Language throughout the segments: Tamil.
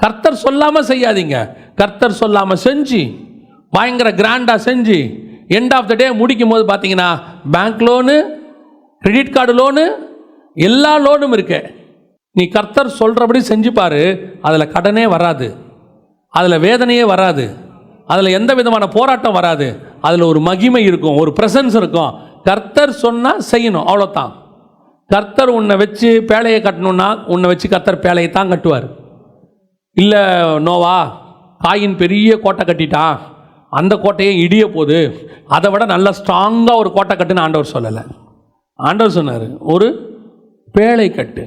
கர்த்தர் சொல்லாமல் செய்யாதீங்க. கர்த்தர் சொல்லாமல் செஞ்சு பயங்கர கிராண்டாக செஞ்சு எண்ட் ஆஃப் த டே முடிக்கும் போது பார்த்தீங்கன்னா bank loan, credit card loan, எல்லா லோனும் இருக்கு. நீ கர்த்தர் சொல்கிறபடி செஞ்சு பாரு, அதில் கடனே வராது, அதில் வேதனையே வராது, அதில் எந்த விதமான போராட்டம் வராது. அதில் ஒரு மகிமை இருக்கும், ஒரு ப்ரெசன்ஸ் இருக்கும். கர்த்தர் சொன்னால் செய்யணும், அவ்வளோதான். கர்த்தர் உன்னை வச்சு பேழையை கட்டணுன்னா உன்னை வச்சு கர்த்தர் பேழையை தான் கட்டுவார். இல்லை நோவா காயின் பெரிய கோட்டை கட்டிட்டான், அந்த கோட்டையை இடிய போது அதை விட நல்லா ஸ்ட்ராங்காக ஒரு கோட்டை கட்டுன்னு ஆண்டவர் சொல்லலை. ஆண்டவர் சொன்னார் ஒரு பேழை கட்டு.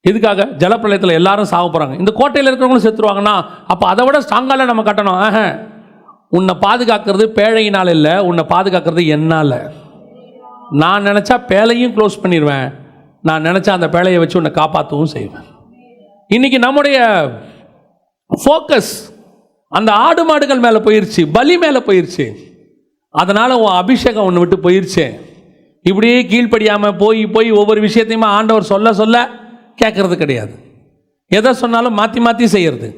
இதுக்காக ஜலப்பிரளயத்தில் எல்லாரும் சாக போகிறாங்க, இந்த கோட்டையில் இருக்கிறவங்களும் செத்துருவாங்கன்னா அப்போ அதை விட ஸ்ட்ராங்காக நம்ம கட்டணும். உன்னை பாதுகாக்கிறது பேழையினால் இல்லை, உன்னை பாதுகாக்கிறது என்னால். நான் நினச்சா பேழையும் க்ளோஸ் பண்ணிடுவேன், நான் நினச்சா அந்த பேழையை வச்சு உன்னை காப்பாற்றவும் செய்வேன். இன்றைக்கி நம்முடைய ஃபோக்கஸ் அந்த ஆடு மாடுகள் மேலே போயிடுச்சு, பலி மேலே போயிடுச்சு. அதனால் உன் அபிஷேகம் ஒன்று விட்டு போயிடுச்சு. இப்படியே கீழ்ப்படியாமல் போய் போய் ஒவ்வொரு விஷயத்தையுமே ஆண்டவர் சொல்ல சொல்ல கேட்கறது கிடையாது. எதை சொன்னாலும் மாற்றி மாற்றி செய்கிறது.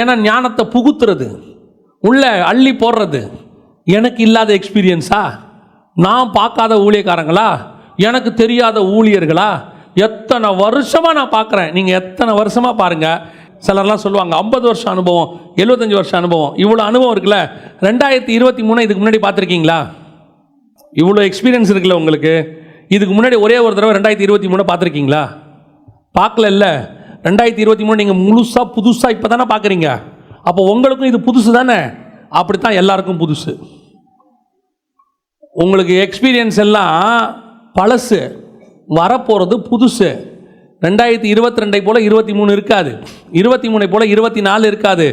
ஏன்னா ஞானத்தை புகுத்துறது, உள்ள அள்ளி போடுறது. எனக்கு இல்லாத எக்ஸ்பீரியன்ஸா, நான் பார்க்காத ஊழியக்காரங்களா, எனக்கு தெரியாத ஊழியர்களா, எத்தனை வருஷமாக நான் பார்க்குறேன். நீங்கள் எத்தனை வருஷமாக பாருங்கள். சிலர்லாம் சொல்லுவாங்க 50 வருஷம் அனுபவம், 75 வருஷம் அனுபவம். இவ்வளோ அனுபவம் இருக்குல்ல, 2023 இதுக்கு முன்னாடி பார்த்துருக்கீங்களா? இவ்வளோ எக்ஸ்பீரியன்ஸ் இருக்குல்ல உங்களுக்கு, இதுக்கு முன்னாடி ஒரே ஒரு தடவை 2023 பார்த்துருக்கீங்களா? பார்க்கல. 2023 நீங்கள் முழுசாக புதுசாக இப்போ தானே பார்க்குறீங்க. அப்போ உங்களுக்கும் இது புதுசு தானே? அப்படித்தான் எல்லாருக்கும் புதுசு. உங்களுக்கு எக்ஸ்பீரியன்ஸ் எல்லாம் பழசு, வரப்போகிறது புதுசு. 2022 போல் 23 இருக்காது, 23 போல் 24 இருக்காது.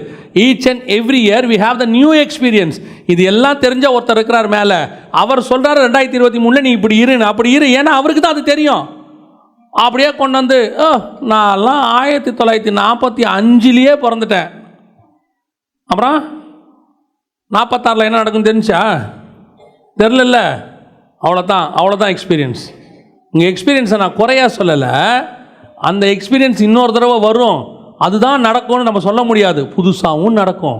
Each and every year we have the new experience. இது எல்லாம் தெரிஞ்ச ஒருத்தர் இருக்கிறார் மேலே, அவர் சொல்கிறார் 2023 நீ இப்படி இருன்னு, அப்படி இரு. ஏன்னா அவருக்கு தான் அது தெரியும். அப்படியே கொண்டு வந்து நான்லாம் 1945 பிறந்துட்டேன், அப்புறம் 46 என்ன நடக்குன்னு தெரிஞ்சா? தெரில. அவ்வளோதான் எக்ஸ்பீரியன்ஸ். உங்கள் எக்ஸ்பீரியன்ஸை நான் குறையா சொல்லலை, அந்த எக்ஸ்பீரியன்ஸ் இன்னொரு தடவை வரும், அதுதான் நடக்கும்னு நம்ம சொல்ல முடியாது. புதுசாகவும் நடக்கும்,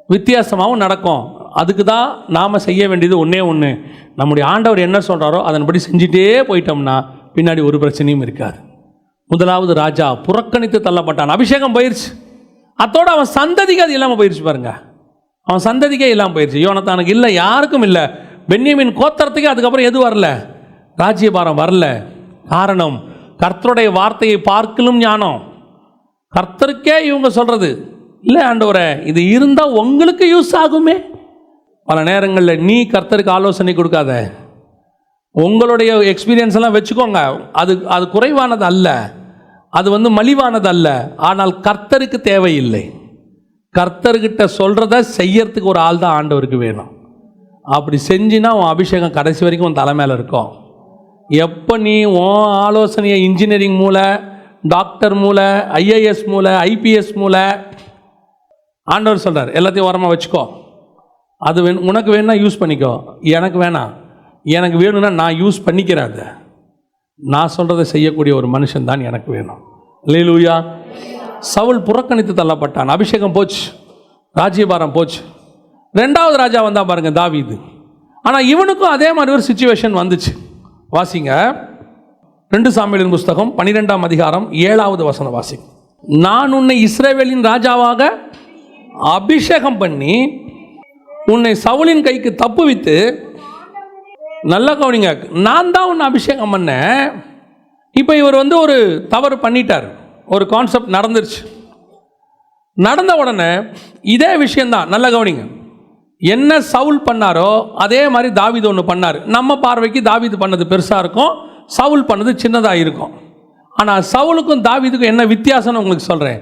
வித்தியாசமாகவும் நடக்கும். அதுக்கு தான் நாம் செய்ய வேண்டியது ஒன்றே ஒன்று, நம்முடைய ஆண்டவர் என்ன சொல்கிறாரோ அதன்படி செஞ்சுட்டே போயிட்டோம்னா பின்னாடி ஒரு பிரச்சனையும் இருக்காது. முதலாவது ராஜா புறக்கணித்து தள்ளப்பட்டான், அபிஷேகம் போயிடுச்சு. அதோடு அவன் சந்ததிக்கு அது இல்லாமல் போயிடுச்சு பாருங்க. அவன் சந்ததிக்கே இல்லாமல் போயிடுச்சு. யோனத்தானுக்கு இல்லை, யாருக்கும் இல்லை. பென்யமீன் கோத்திரத்துக்கு அதுக்கப்புறம் எது வரல? ராஜ்யபாரம் வரல. காரணம், கர்த்தருடைய வார்த்தையை பார்க்கலும் ஞானம். கர்த்தருக்கே இவங்க சொல்கிறது இல்லை, ஆண்டவரே இது இருந்தால் உங்களுக்கு யூஸ் ஆகுமே. பல நேரங்களில் நீ கர்த்தருக்கு ஆலோசனை கொடுக்காத, உங்களுடைய எக்ஸ்பீரியன்ஸ் எல்லாம் வச்சுக்கோங்க. அது குறைவானது அல்ல, அது மலிவானது அல்ல. ஆனால் கர்த்தருக்கு தேவையில்லை. கர்த்தர்கிட்ட சொல்கிறத செய்யறதுக்கு ஒரு ஆள் தான் ஆண்டவருக்கு வேணும். அப்படி செஞ்சினா உன் அபிஷேகம் கடைசி வரைக்கும் உன் தலை மேலே இருக்கும். எப்போ நீ உன் ஆலோசனையை இன்ஜினியரிங் மூளை, டாக்டர் மூளை, ஐஏஎஸ் மூளை, ஐபிஎஸ் மூளை, ஆண்டவர் சொல்கிறார் எல்லாத்தையும் ஓரமாக வச்சுக்கோ. அது உனக்கு வேணும்னா யூஸ் பண்ணிக்கோ, எனக்கு வேணாம். எனக்கு வேணும்னா நான் யூஸ் பண்ணிக்கிறேன். அதை நான் சொல்கிறத செய்யக்கூடிய ஒரு மனுஷன் தான் எனக்கு வேணும். அல்லேலூயா. சவுல் புறக்கணித்து தள்ளப்பட்டான், அபிஷேகம் போச்சு, ராஜ்யபாரம் போச்சு. 2வது ராஜா வந்தா பாருங்க, தாவீது. ஆனால் இவனுக்கும் அதே மாதிரி ஒரு சிச்சுவேஷன் வந்துச்சு. வாசிங்க 2 சாமுவேலின் புஸ்தகம் 12ஆம் அதிகாரம் 7வது வசனம் வாசிங்க. நான் உன்னை இஸ்ரவேலின் ராஜாவாக அபிஷேகம் பண்ணி உன்னை சவுலின் கைக்கு தப்புவித்து, நல்ல கவனிங்க, நான் தான் உன்னை அபிஷேகம் பண்ணேன். இப்போ இவர் ஒரு தவறு பண்ணிட்டார், ஒரு கான்செப்ட் நடந்துருச்சு. நடந்த உடனே இதே விஷயந்தான், நல்ல கவனிங்க, என்ன சவுல் பண்ணாரோ அதே மாதிரி தாவீது ஒன்று பண்ணார். நம்ம பார்வைக்கு தாவீது பண்ணது பெருசாக இருக்கும், சவுல் பண்ணது சின்னதாக இருக்கும். ஆனால் சவுலுக்கும் தாவீதுக்கும் என்ன வித்தியாசம்னு உங்களுக்கு சொல்கிறேன்.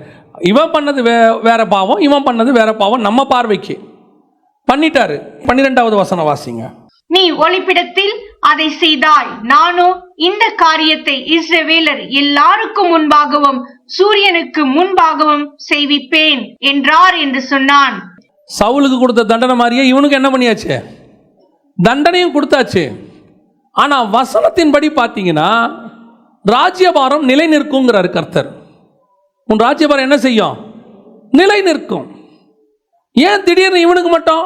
இவன் பண்ணது வேற பாவம், இவன் பண்ணது வேற பாவம். நம்ம பார்வைக்கு பண்ணிட்டாரு. 12வது வசனம் வாசிங்க. நீ ஒளிப்பிடத்தில் அதை செய்தாய், நானும் இந்த காரியத்தை இஸ்ரவேலர் எல்லாருக்கும் முன்பாகவும் சூரியனுக்கு முன்பாகவும் செய்விப்பேன் என்றார் என்று சொன்னான். சவுலுக்கு கொடுத்த தண்டனை மாதிரியே இவனுக்கு என்ன பண்ணியாச்சு? தண்டனையும் கொடுத்தாச்சு. ஆனால் வசனத்தின்படி பார்த்தீங்கன்னா ராஜ்யபாரம் நிலை நிற்குங்கிறார் கர்த்தர். உன் ராஜ்யபாரம் என்ன செய்யும்? நிலை நிற்கும். ஏன் திடீர்னு இவனுக்கு மட்டும்?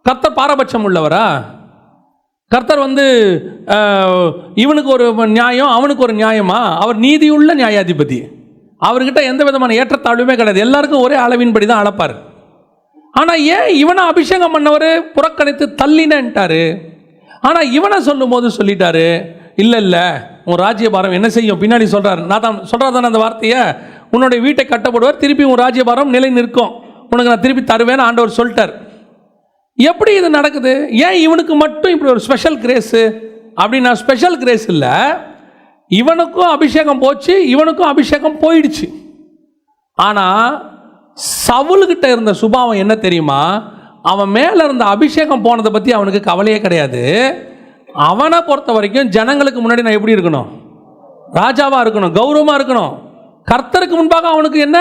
கர்த்தர் பாரபட்சம் உள்ளவரா? கர்த்தர் இவனுக்கு ஒரு நியாயம் அவனுக்கு ஒரு நியாயமா? அவர் நீதியுள்ள நியாயாதிபதி. அவர்கிட்ட எந்த விதமான ஏற்றத்தாழ்வுமே கிடையாது. எல்லாருக்கும் ஒரே அளவின்படி தான் அளப்பார். ஆனால் ஏன் இவனை அபிஷேகம் பண்ணவர் புறக்கணித்து தள்ளினேன்ட்டாரு? ஆனால் இவனை சொல்லும் போது சொல்லிட்டாரு, இல்லை இல்லை உன் ராஜ்யபாரம் என்ன செய்யும்? பின்னாடி சொல்கிறார், நான் தான் சொல்கிறாதானே அந்த வார்த்தையை, உன்னுடைய வீட்டை கட்டப்படுவார், திருப்பி உன் ராஜ்யபாரம் நிலை நிற்கும், உனக்கு நான் திருப்பி தருவேன்னு ஆண்டவர் சொல்லிட்டார். எப்படி இது நடக்குது? ஏன் இவனுக்கு மட்டும் இப்படி ஒரு ஸ்பெஷல் கிரேஸு? அப்படின்னா ஸ்பெஷல் கிரேஸ் இல்லை, இவனுக்கும் அபிஷேகம் போச்சு, இவனுக்கும் அபிஷேகம் போயிடுச்சு. ஆனால் சவுல்கிட்ட இருந்த சுபாவம் என்ன தெரியுமா? அவன் மேலே இருந்த அபிஷேகம் போனதை பற்றி அவனுக்கு கவலையே கிடையாது. அவனை பொறுத்த வரைக்கும் ஜனங்களுக்கு முன்னாடி நான் எப்படி இருக்கணும்? ராஜாவாக இருக்கணும், கௌரவமாக இருக்கணும். கர்த்தருக்கு முன்பாக அவனுக்கு என்ன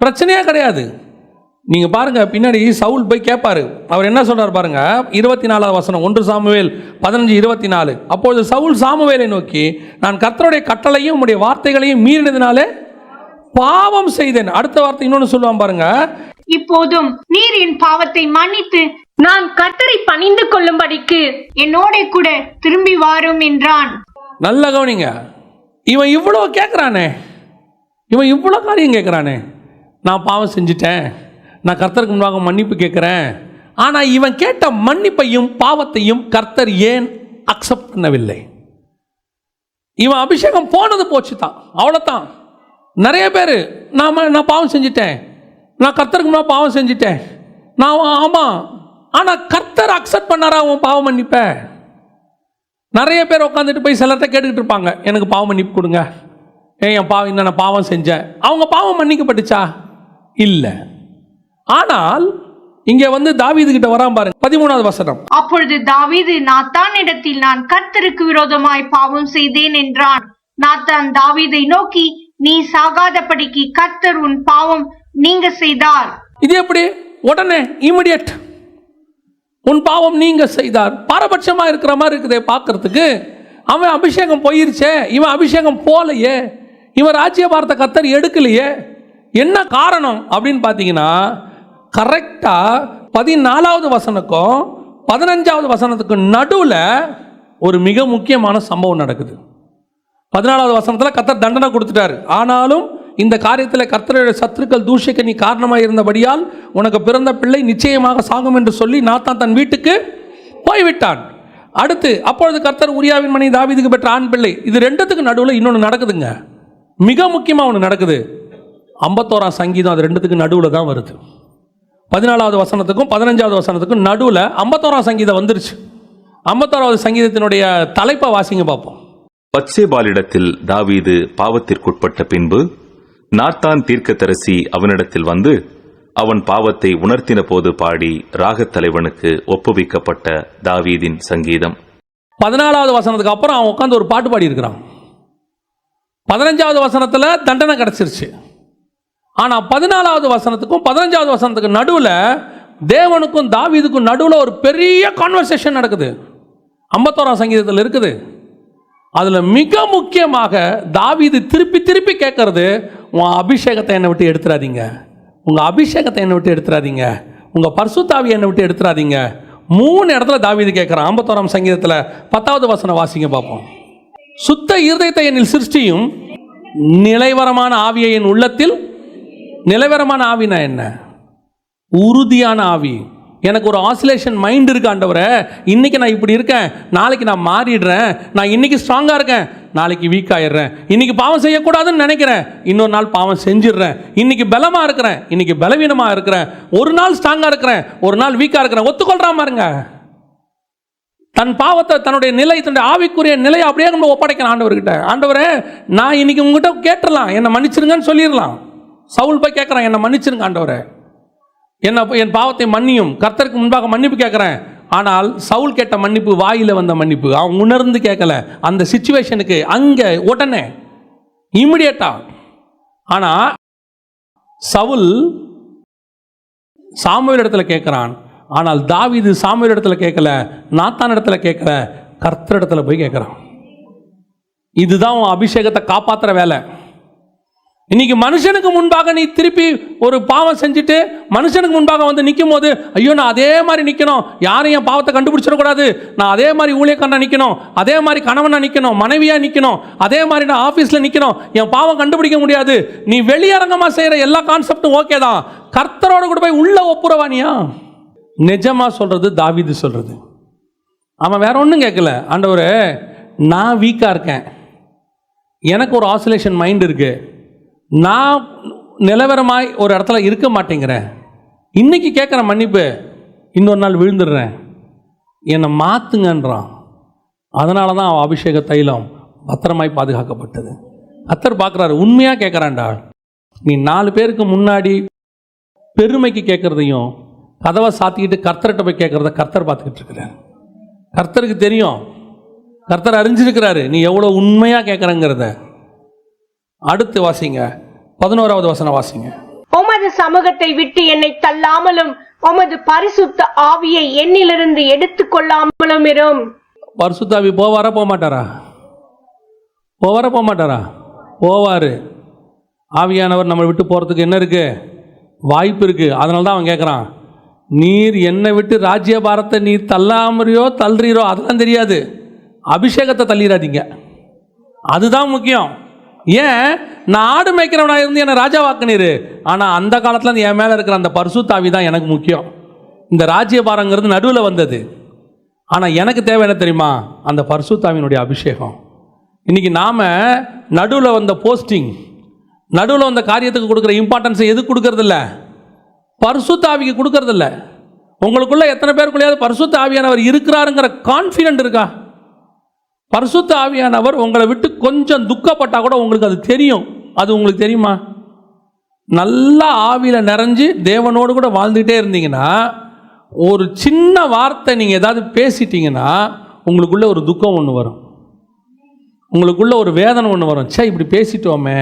பிரச்சனையே கிடையாது. நீங்கள் பாருங்கள், பின்னாடி சவுல் போய் கேட்பாரு. அவர் என்ன சொல்கிறார் பாருங்க, 24வது வசனம், 1 சாமுவேல் 15:24. அப்பொழுது சவுல் சாமுவேலை நோக்கி, நான் கர்த்தருடைய கட்டளையும் உம்முடைய வார்த்தைகளையும் மீறினதினாலே பாவம் செய்தேன். அடுத்த வார்த்தை இன்னொன்று சொல்லுவான் பாருங்க, இப்போதும் நீர் என் பாவத்தை மன்னித்து நான் கர்த்தரை பணிந்து கொள்ளும்படிக்கு என்னோட கூட திரும்பி வாரும் என்றான். நல்ல கவனிங்க, இவன் இவ்வளோ கேட்குறானே, இவன் இவ்வளோ காரியம் கேட்குறானே, நான் பாவம் செஞ்சிட்டேன், நான் கர்த்தருக்கு முன்பாக மன்னிப்பு கேட்குறேன். ஆனால் இவன் கேட்ட மன்னிப்பையும் பாவத்தையும் கர்த்தர் ஏன் அக்செப்ட் பண்ணவில்லை? இவன் அபிஷேகம் போனது போச்சு தான், அவ்வளோதான். நிறைய பேர் நான் பாவம் செஞ்சிட்டேன், நான் கர்த்தருக்கு முன்னாடி பாவம் செஞ்சிட்டேன், நான் ஆமாம், ஆனால் கர்த்தர் அக்செப்ட் பண்ணாரா உன் பாவம் மன்னிப்ப? நிறைய பேர் உட்காந்துட்டு போய் சிலர்கிட்ட கேட்டுக்கிட்டு இருப்பாங்க, எனக்கு பாவம் மன்னிப்பு கொடுங்க, என் பாவம் என்ன, நான் பாவம் செஞ்சேன். அவங்க பாவம் மன்னிக்கப்பட்டுச்சா? இல்லை. ஆனால் இங்கே தாவீது கிட்ட வராம பாருங்க, 13வது வசனம். அப்பொழுது தாவீது நாத்தான் இடத்தில் நான் கர்த்தருக்கு விரோதமாய் பாவம் செய்தேன் என்றான். நாத்தான் தாவீதை நோக்கி, நீ சாகாதபடிக்கு கர்த்தர் உன் பாவம் நீங்க செய்தார். இது எப்படி? உடனே இமிடியட், உன் பாவம் நீங்க செய்தார். பாரபட்சமா இருக்கிற மாதிரி இருக்குதே பார்க்கறதுக்கு. அவன் அபிஷேகம் போயிருச்சே, இவன் அபிஷேகம் போலையே, இவன் ராஜ்யபாரத்தை கர்த்தர் எடுக்கலையே. என்ன காரணம் அப்படின்னு பார்த்தீங்கன்னா, கரெக்டாக 14வது வசனக்கும் 15வது வசனத்துக்கும் நடுவில் ஒரு மிக முக்கியமான சம்பவம் நடக்குது. 14வது வசனத்தில் கர்த்தர் தண்டனை கொடுத்துட்டாரு. ஆனாலும் இந்த காரியத்தில் கர்த்தருடைய சத்துருக்கள் தூஷிக்க நீ காரணமாக இருந்தபடியால் உனக்கு பிறந்த பிள்ளை நிச்சயமாக சாகும் என்று சொல்லி நாத்தான் தன் வீட்டுக்கு போய்விட்டான். அடுத்து, அப்பொழுது கர்த்தர் உரியாவின் மணி தாவீதுக்கு பெற்ற ஆண் பிள்ளை. இது ரெண்டுத்துக்கு நடுவில் இன்னொன்று நடக்குதுங்க, மிக முக்கியமாக ஒன்று நடக்குது. 51ஆம் சங்கீதம் அது ரெண்டுத்துக்கு நடுவில் தான் வருது. 14வது வசனத்துக்கும் 15வது வசனத்துக்கும் நடுவில் 51ஆம் சங்கீதம் வந்துருச்சு. 51வது சங்கீதத்தினுடைய தலைப்பை வாசிங்க பார்ப்போம். பத்சேபாலிடத்தில் தாவீது பாவத்திற்குட்பட்ட பின்பு நாத்தான் தீர்க்கதரிசி அவனிடத்தில் வந்து அவன் பாவத்தை உணர்த்தின போது பாடி ராகத் தலைவனுக்கு ஒப்புவிக்கப்பட்ட தாவீதின் சங்கீதம். 14வது வசனத்துக்கு அப்புறம் அவன் உட்காந்து ஒரு பாட்டு பாடி இருக்கிறான். 15வது வசனத்தில் தண்டனை கிடச்சிருச்சு. ஆனால் 14வது வசனத்துக்கும் 15வது வசனத்துக்கு நடுவில் தேவனுக்கும் தாவீதுக்கும் நடுவில் ஒரு பெரிய கான்வர்சேஷன் நடக்குது. 51ஆம் சங்கீதத்தில் இருக்குது. அதில் மிக முக்கியமாக தாவீது திருப்பி திருப்பி கேட்கறது, உன் அபிஷேகத்தை என்னை விட்டு எடுத்துடாதீங்க, உங்கள் அபிஷேகத்தை என்னை விட்டு எடுத்துடாதீங்க, உங்கள் பரிசுத்தாவியை என்னை விட்டு எடுத்துடாதீங்க. 3 இடத்துல தாவீது கேட்குறான். 51ஆம் சங்கீதத்தில் 10வது வசனம் வாசிங்க பார்ப்போம். சுத்த இருதயத்தை என்னில் சிருஷ்டியும் நிலைவரமான ஆவியை என் உள்ளத்தில். நிலைவரமான ஆவினா என்ன? உறுதியான ஆவி. எனக்கு ஒரு ஆசிலேஷன் மைண்ட் இருக்கு ஆண்டவரே, இன்னைக்கு நான் இப்படி இருக்கேன், நாளைக்கு நான் மாறிடுறேன், நான் இன்னைக்கு ஸ்ட்ராங்காக இருக்கேன், நாளைக்கு வீக் ஆயிடுறேன், இன்னைக்கு பாவம் செய்யக்கூடாதுன்னு நினைக்கிறேன், இன்னொரு நாள் பாவம் செஞ்சிடுறேன், இன்னைக்கு பலமாக இருக்கிறேன், இன்னைக்கு பலவீனமாக இருக்கிறேன், ஒரு நாள் ஸ்ட்ராங்காக இருக்கிறேன், ஒரு நாள் வீக்காக இருக்கிறேன். ஒத்துக்கொள்றா பாருங்க, தன் பாவத்தை, தன்னுடைய நிலை, தன்னுடைய ஆவிக்குரிய நிலையை அப்படியே நம்ம ஒப்படைக்கிறேன் ஆண்டவர்கிட்ட. ஆண்டவரே, நான் இன்னைக்கு உங்ககிட்ட கேட்டுடலாம், என்னை மன்னிச்சிருங்கன்னு சொல்லிடலாம். சவுல் போய் கேட்குறான், என்னை மன்னிச்சிருங்க ஆண்டவரே, என் பாவத்தை மன்னியும், கர்த்தருக்கு முன்பாக மன்னிப்பு கேட்குறேன். ஆனால் சவுல் கேட்ட மன்னிப்பு வாயில் வந்த மன்னிப்பு, அவன் உணர்ந்து கேட்கல அந்த சிச்சுவேஷனுக்கு, அங்கே உடனே இமிடியேட்டா. ஆனால் சவுல் சாமுவேல் இடத்துல கேட்குறான், ஆனால் தாவீது சாமுவேல் இடத்துல கேட்கல, நாத்தான் இடத்துல கேட்கல, கர்த்தர் இடத்துல போய் கேட்குறான். இதுதான் உன் அபிஷேகத்தை காப்பாற்றுற வேலை, இன்னைக்கு மனுஷனுக்கு முன்பாக நீ திருப்பி ஒரு பாவம் செஞ்சுட்டு மனுஷனுக்கு முன்பாக வந்து நிற்கும் போது, ஐயோ நான் அதே மாதிரி நிற்கணும், யாரும் என் பாவத்தை கண்டுபிடிச்சிடக்கூடாது, நான் அதே மாதிரி ஊழியக்காரனா நிற்கணும், அதே மாதிரி கணவனா நிற்கணும், மனைவியா நிற்கணும், அதே மாதிரி நான் ஆஃபீஸில் நிற்கணும், என் பாவம் கண்டுபிடிக்க முடியாது. நீ வெளியரங்கமாக செய்கிற எல்லா கான்செப்டும் ஓகே தான், கர்த்தரோட கூட போய் உள்ள ஒப்புரவானியா? நிஜமா சொல்றது தாவீது சொல்றது. அவன் வேற ஒன்றும் கேட்கல, ஆண்டவரே நான் வீக்காக இருக்கேன், எனக்கு ஒரு ஆசிலேஷன் மைண்ட் இருக்கு, நான் நிலவரமாய் ஒரு இடத்துல இருக்க மாட்டேங்கிறேன், இன்னைக்கு கேட்குற மன்னிப்பு, இன்னொரு நாள் விழுந்துடுறேன், என்னை மாற்றுங்கன்றான். அதனால தான் அவன் அபிஷேக தைலம் பத்திரமாய் பாதுகாக்கப்பட்டது. கர்த்தர் பார்க்குறாரு, உண்மையாக கேட்குறான்டா. நீ 4 பேருக்கு முன்னாடி பெருமைக்கு கேட்குறதையும் கதவை சாத்திக்கிட்டு கர்த்தர்கிட்ட போய் கேட்குறத கர்த்தர் பார்த்துக்கிட்டு இருக்கிறார். கர்த்தருக்கு தெரியும், கர்த்தர் அறிஞ்சிருக்கிறாரு நீ எவ்வளோ உண்மையாக கேட்குறங்கிறத. அடுத்து வாசிங்க, 11வது வசனம் வாசிங்க. உமது சமூகத்தை விட்டு என்னை தள்ளாமலும் உமது பரிசுத்த ஆவியை என்னிலிருந்து எடுத்துக் கொள்ளாமலும் இரும். பரிசுத்த ஆவி போவாரா போக மாட்டாரா? போவாரா போக மாட்டாரா? போவார். ஆவியானவர் நம்ம விட்டு போகிறதுக்கு என்ன இருக்கு? வாய்ப்பு இருக்கு. அதனால தான் அவன் கேட்குறான், நீர் என்னை விட்டு ராஜ்யபாரத்தை நீர் தள்ளாமறியோ தள்ளுறீரோ அதெல்லாம் தெரியாது, அபிஷேகத்தை தள்ளிடாதீங்க, அதுதான் முக்கியம். ஏன்? நான் ஆடு மேய்க்கிறவனாக இருந்து என்னை ராஜாவாக்குனீரு, ஆனால் அந்த காலத்தில் என் மேலே இருக்கிற அந்த பரிசுத்த ஆவி தான் எனக்கு முக்கியம். இந்த ராஜ்யபாரங்கிறது நடுவில் வந்தது, ஆனால் எனக்கு தேவை என்ன தெரியுமா? அந்த பரிசுத்த ஆவியினுடைய அபிஷேகம். இன்றைக்கி நாம் நடுவில் வந்த போஸ்டிங், நடுவில் வந்த காரியத்துக்கு கொடுக்குற இம்பார்ட்டன்ஸை எதுக்கு கொடுக்கறதில்ல? பரிசுத்த ஆவிக்கு கொடுக்கறதில்ல. உங்களுக்குள்ள எத்தனை பேருக்குள்ளேயாவது பரிசுத்த ஆவியானவர் இருக்கிறாருங்கிற கான்ஃபிடென்ட் இருக்கா? பரிசுத்த ஆவியானவர் உங்களை விட்டு கொஞ்சம் துக்கப்பட்டால் கூட உங்களுக்கு அது தெரியும். அது உங்களுக்கு தெரியுமா? நல்லா ஆவியில் நிறைஞ்சு தேவனோடு கூட வாழ்ந்துகிட்டே இருந்தீங்கன்னா, ஒரு சின்ன வார்த்தை நீங்கள் ஏதாவது பேசிட்டீங்கன்னா உங்களுக்குள்ள ஒரு துக்கம் ஒன்று வரும், உங்களுக்குள்ள ஒரு வேதனை ஒன்று வரும். சே, இப்படி பேசிட்டோமே.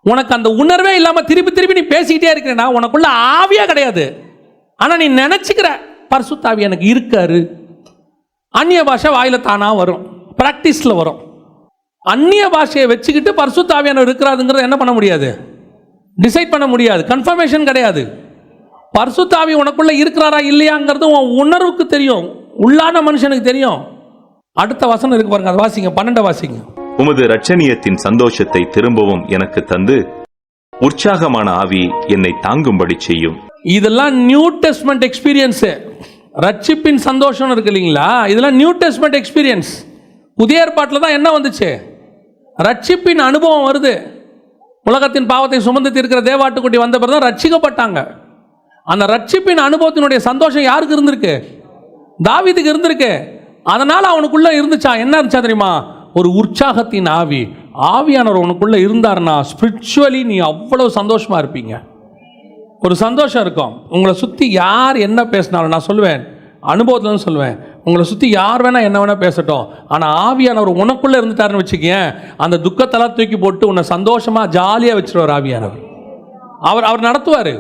உனக்கு அந்த உணர்வே இல்லாமல் திருப்பி திருப்பி நீ பேசிக்கிட்டே இருக்கிறேன்னா உனக்குள்ள ஆவியாக கிடையாது, ஆனால் நீ நினச்சிக்கிற பரிசுத்த ஆவி எனக்கு இருக்காரு. அந்நிய பாஷை வாயில் தானாக வரும், ப்ராக்டிஸில் வரும். அந்நிய பாஷையை வச்சுக்கிட்டு பரிசுத்த ஆவியானவர் இருக்கிறாருங்கிறத என்ன பண்ண முடியாது? டிசைட் பண்ண முடியாது. கன்ஃபர்மேஷன் கிடையாது. பரிசுத்த ஆவி உனக்குள்ளே இருக்கிறாரா இல்லையாங்கிறது உன் உணர்வுக்கு தெரியும், உள்ளான மனுஷனுக்கு தெரியும். அடுத்த வசனம் இருக்கு பாருங்க, அது வாசிங்க, 12 வாசிங்க. உமது இரட்சணியத்தின் சந்தோஷத்தை திரும்பவும் எனக்கு தந்து உற்சாகமான ஆவி என்னை தாங்கும்படி செய்யும். இதெல்லாம் நியூ டெஸ்ட்மெண்ட் எக்ஸ்பீரியன்ஸு. ரட்சிப்பின் சந்தோஷம் இருக்கு இல்லைங்களா, இதெல்லாம் நியூ டெஸ்ட்மெண்ட் எக்ஸ்பீரியன்ஸ். புதிய ஏற்பாட்டில் தான் என்ன வந்துச்சு? ரட்சிப்பின் அனுபவம் வருது. உலகத்தின் பாவத்தை சுமந்து தீர்க்கிற தேவாட்டுக்குட்டி வந்த பிறகு தான் ரட்சிக்கப்பட்டாங்க. அந்த ரட்சிப்பின் அனுபவத்தினுடைய சந்தோஷம் யாருக்கு இருந்திருக்கு? தாவீதுக்கு இருந்திருக்கு. அதனால் அவனுக்குள்ளே இருந்துச்சா? என்ன இருந்துச்சா தெரியுமா? ஒரு உற்சாகத்தின் ஆவி. ஆவியானவர் உனக்குள்ளே இருந்தார்னா ஸ்பிரிச்சுவலி நீ அவ்வளோ சந்தோஷமாக இருப்பீங்க. ஒரு சந்தோஷம் இருக்கும். உங்களை சுற்றி யார் என்ன பேசினாலும், நான் சொல்லுவேன், அனுபவத்தில் சொல்லுவேன், உங்களை சுற்றி யார் வேணால் என்ன வேணால் பேசட்டும், ஆனால் ஆவியானவர் உனக்குள்ளே இருந்துட்டாருன்னு வச்சுக்கேன், அந்த துக்கத்தெல்லாம் தூக்கி போட்டு உன்னை சந்தோஷமாக ஜாலியாக வச்சுருவார் ஆவியானவர். அவர் நடத்துவார்.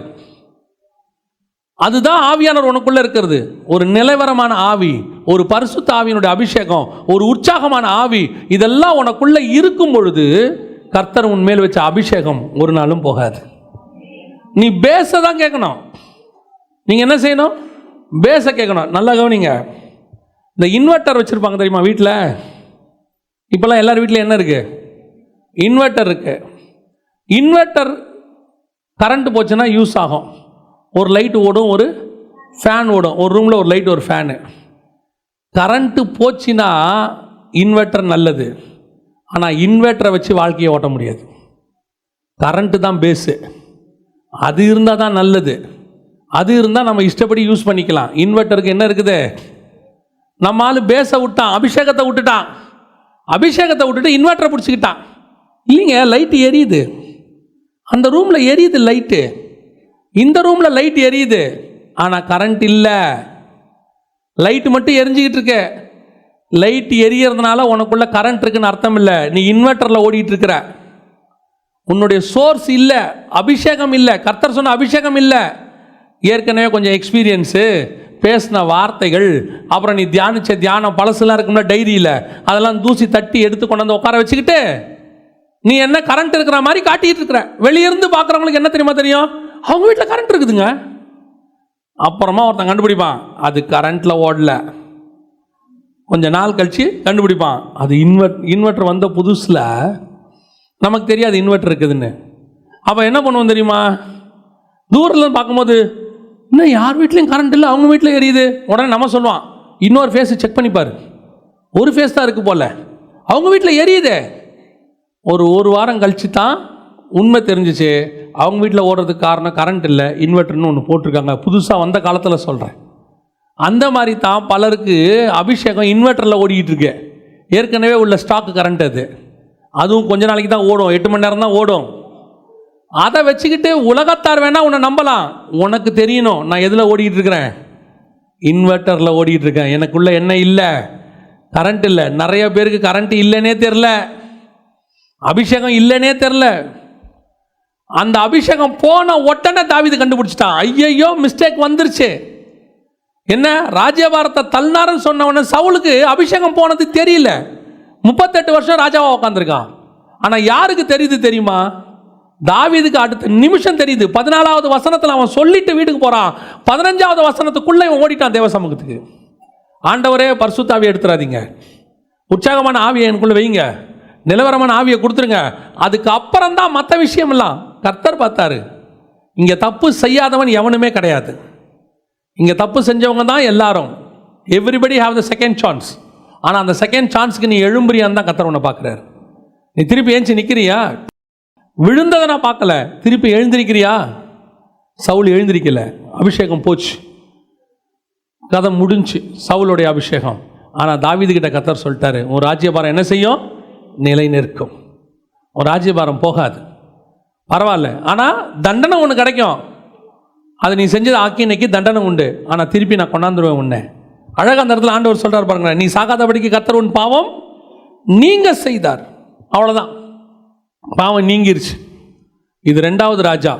அதுதான் ஆவியானவர் உனக்குள்ளே இருக்கிறது. ஒரு நிலவரமான ஆவி, ஒரு பரிசுத்த ஆவியினுடைய அபிஷேகம், ஒரு உற்சாகமான ஆவி, இதெல்லாம் உனக்குள்ளே இருக்கும் பொழுது கர்த்தர் உன்மேல் வச்ச அபிஷேகம் ஒரு நாளும் போகாது. நீ பேச தான் கேட்கணும். நீங்கள் என்ன செய்யணும்? பேச கேட்கணும். நல்லா கவனிங்க. இந்த இன்வெர்ட்டர் வச்சுருப்பாங்க தெரியுமா வீட்டில்? இப்போல்லாம் எல்லார் வீட்டில் என்ன இருக்குது? இன்வெர்ட்டர் இருக்குது. இன்வெர்ட்டர் கரண்ட் போச்சுன்னா யூஸ் ஆகும். ஒரு லைட் ஓடும், ஒரு ஃபேன் ஓடும். ஒரு ரூமில் ஒரு லைட், ஒரு ஃபேனு. கரண்ட்டு போச்சுன்னா இன்வெர்ட்டர் நல்லது, ஆனால் இன்வெர்ட்டரை வச்சு வாழ்க்கையை ஓட்ட முடியாது. கரண்ட்டு தான் பேஸு. அது இருந்தால் தான் நல்லது. அது இருந்தால் நம்ம இஷ்டப்படி யூஸ் பண்ணிக்கலாம். இன்வெர்ட்டருக்கு என்ன இருக்குது? நம்ம ஆள் பேஸை விட்டான், அபிஷேகத்தை விட்டுட்டான். அபிஷேகத்தை விட்டுட்டு இன்வெர்ட்டரை பிடிச்சிக்கிட்டான். இல்லைங்க, லைட்டு எரியுது, அந்த ரூமில் எரியுது லைட்டு, இந்த ரூமில் லைட் எரியுது, ஆனால் கரண்ட் இல்லை. லைட்டு மட்டும் எரிஞ்சிக்கிட்டு இருக்கு. லைட் எரியறதுனால உனக்குள்ள கரண்ட் இருக்குன்னு அர்த்தம் இல்லை. நீ இன்வெர்ட்டரில் ஓடிட்டு இருக்கிற. உன்னுடைய சோர்ஸ் இல்லை, அபிஷேகம் இல்லை. கர்த்தர் சொன்ன அபிஷேகம் இல்லை. ஏற்கனவே கொஞ்சம் எக்ஸ்பீரியன்ஸு, பேசின வார்த்தைகள், அப்புறம் நீ தியானிச்ச தியானம் பழசுலாம் இருக்கும்ல டைரியில், அதெல்லாம் தூசி தட்டி எடுத்து கொண்டு வந்து உட்கார வச்சுக்கிட்டு நீ என்ன கரண்ட் இருக்கிற மாதிரி காட்டிட்டு இருக்கிற. வெளியிருந்து பார்க்குறவங்களுக்கு என்ன தெரியுமா தெரியும்? அவங்க வீட்டில் கரண்ட் இருக்குதுங்க. அப்புறமா ஒருத்தன் கண்டுபிடிப்பான், அது கரண்ட்டில் ஓடல. கொஞ்ச நாள் கழிச்சு கண்டுபிடிப்பான், அது இன்வெர்டர் வந்த புதுசில் நமக்கு தெரியாது இன்வெர்டர் இருக்குதுன்னு. அப்போ என்ன பண்ணுவோம் தெரியுமா? தூரத்தில் பார்க்கும்போது இன்னும் யார் வீட்லையும் கரண்ட் இல்லை, அவங்க வீட்டில் எரியுது. உடனே நம்ம சொல்லுவான், இன்னொரு ஃபேஸை செக் பண்ணிப்பார், ஒரு ஃபேஸ் தான் இருக்குது போல், அவங்க வீட்டில் எரியுதே. ஒரு வாரம் கழிச்சு தான் உண்மை தெரிஞ்சிச்சு, அவங்க வீட்டில் ஓடுறதுக்கு காரணம் கரண்ட் இல்லை, இன்வெர்டர்னு ஒன்று போட்டிருக்காங்க. புதுசாக வந்த காலத்தில் சொல்கிறேன். அந்த மாதிரி தான் பலருக்கு அபிஷேகம் இன்வெர்டரில் ஓடிக்கிட்டு இருக்கு. ஏற்கனவே உள்ள ஸ்டாக்கு கரண்ட் அதுவும் கொஞ்ச நாளைக்கு தான் ஓடும், 8 மணி நேரம் தான் ஓடும். அதை வச்சுக்கிட்டு உலகத்தார் வேணால் உன்னை நம்பலாம். உனக்கு தெரியணும் நான் எதில் ஓடிக்கிட்டு இருக்கிறேன், இன்வெர்டரில் ஓடிக்கிட்டு இருக்கேன். எனக்குள்ளே என்ன இல்லை, கரண்ட் இல்லை. நிறைய பேருக்கு கரண்ட் இல்லைன்னே தெரில, அபிஷேகம் இல்லைன்னே தெரில. அந்த அபிஷேகம் போன உடனே தாவீது கண்டுபிடிச்சிட்டான், ஐயையோ மிஸ்டேக் வந்துருச்சு. என்ன, ராஜ்யபாரத்தை தள்ளினாருன்னு சொன்ன உடனே சவுலுக்கு அபிஷேகம் போனது தெரியல. 38 வருஷம் ராஜாவாக உட்காந்துருக்கான். ஆனால் யாருக்கு தெரியுது தெரியுமா? தாவீதுக்கு அடுத்த நிமிஷம் தெரியுது. 14வது வசனத்தில் அவன் சொல்லிட்டு வீட்டுக்கு போகிறான். 15வது வசனத்துக்குள்ளே இவன் ஓடிட்டான் தேவ சமூகத்துக்கு. ஆண்டவரே பரிசுத்த ஆவியை எடுத்துறாதீங்க, உற்சாகமான ஆவியை எனக்குள்ளே வைங்க, நிலவரமான ஆவியை கொடுத்துருங்க. அதுக்கு அப்புறம் தான் மற்ற விஷயமெல்லாம். கர்த்தர் பார்த்தாரு, இங்கே தப்பு செய்யாதவன் எவனுமே கிடையாது. இங்கே தப்பு செஞ்சவங்க தான் எல்லாரும். Everybody have the second chance. ஆனால் அந்த செகண்ட் சான்ஸுக்கு நீ எழும்புறியான்னு தான் கர்த்தர் உன்னை பார்க்குறாரு. நீ திருப்பி ஏஞ்சி நிற்கிறியா? விழுந்ததை நான் பார்க்கல, திருப்பி எழுந்திருக்கிறியா? சவுல் எழுந்திருக்கல, அபிஷேகம் போச்சு, கதை முடிஞ்சு சவுளுடைய அபிஷேகம். ஆனால் தாவீதுகிட்ட கர்த்தர் சொல்லிட்டாரு, உன் ராஜ்யபாரம் என்ன செய்யும்? நிலை நிற்கும். உன் ராஜ்யபாரம் போகாது, பரவாயில்ல. ஆனால் தண்டனை ஒன்று கிடைக்கும். அது நீ செஞ்சது ஆக்கினைக்கு தண்டனை உண்டு, ஆனால் திருப்பி நான் கொண்டாந்துருவேன் உன்னை. அழகாக அந்த இடத்துல ஆண்டவர் சொல்கிறார் பாருங்களேன், நீ சாகாதபடிக்கு கர்த்தர் உன் பாவம் நீங்க செய்தார். அவ்வளோதான், பாவம் நீங்கிருச்சு. இது 2வது ராஜா.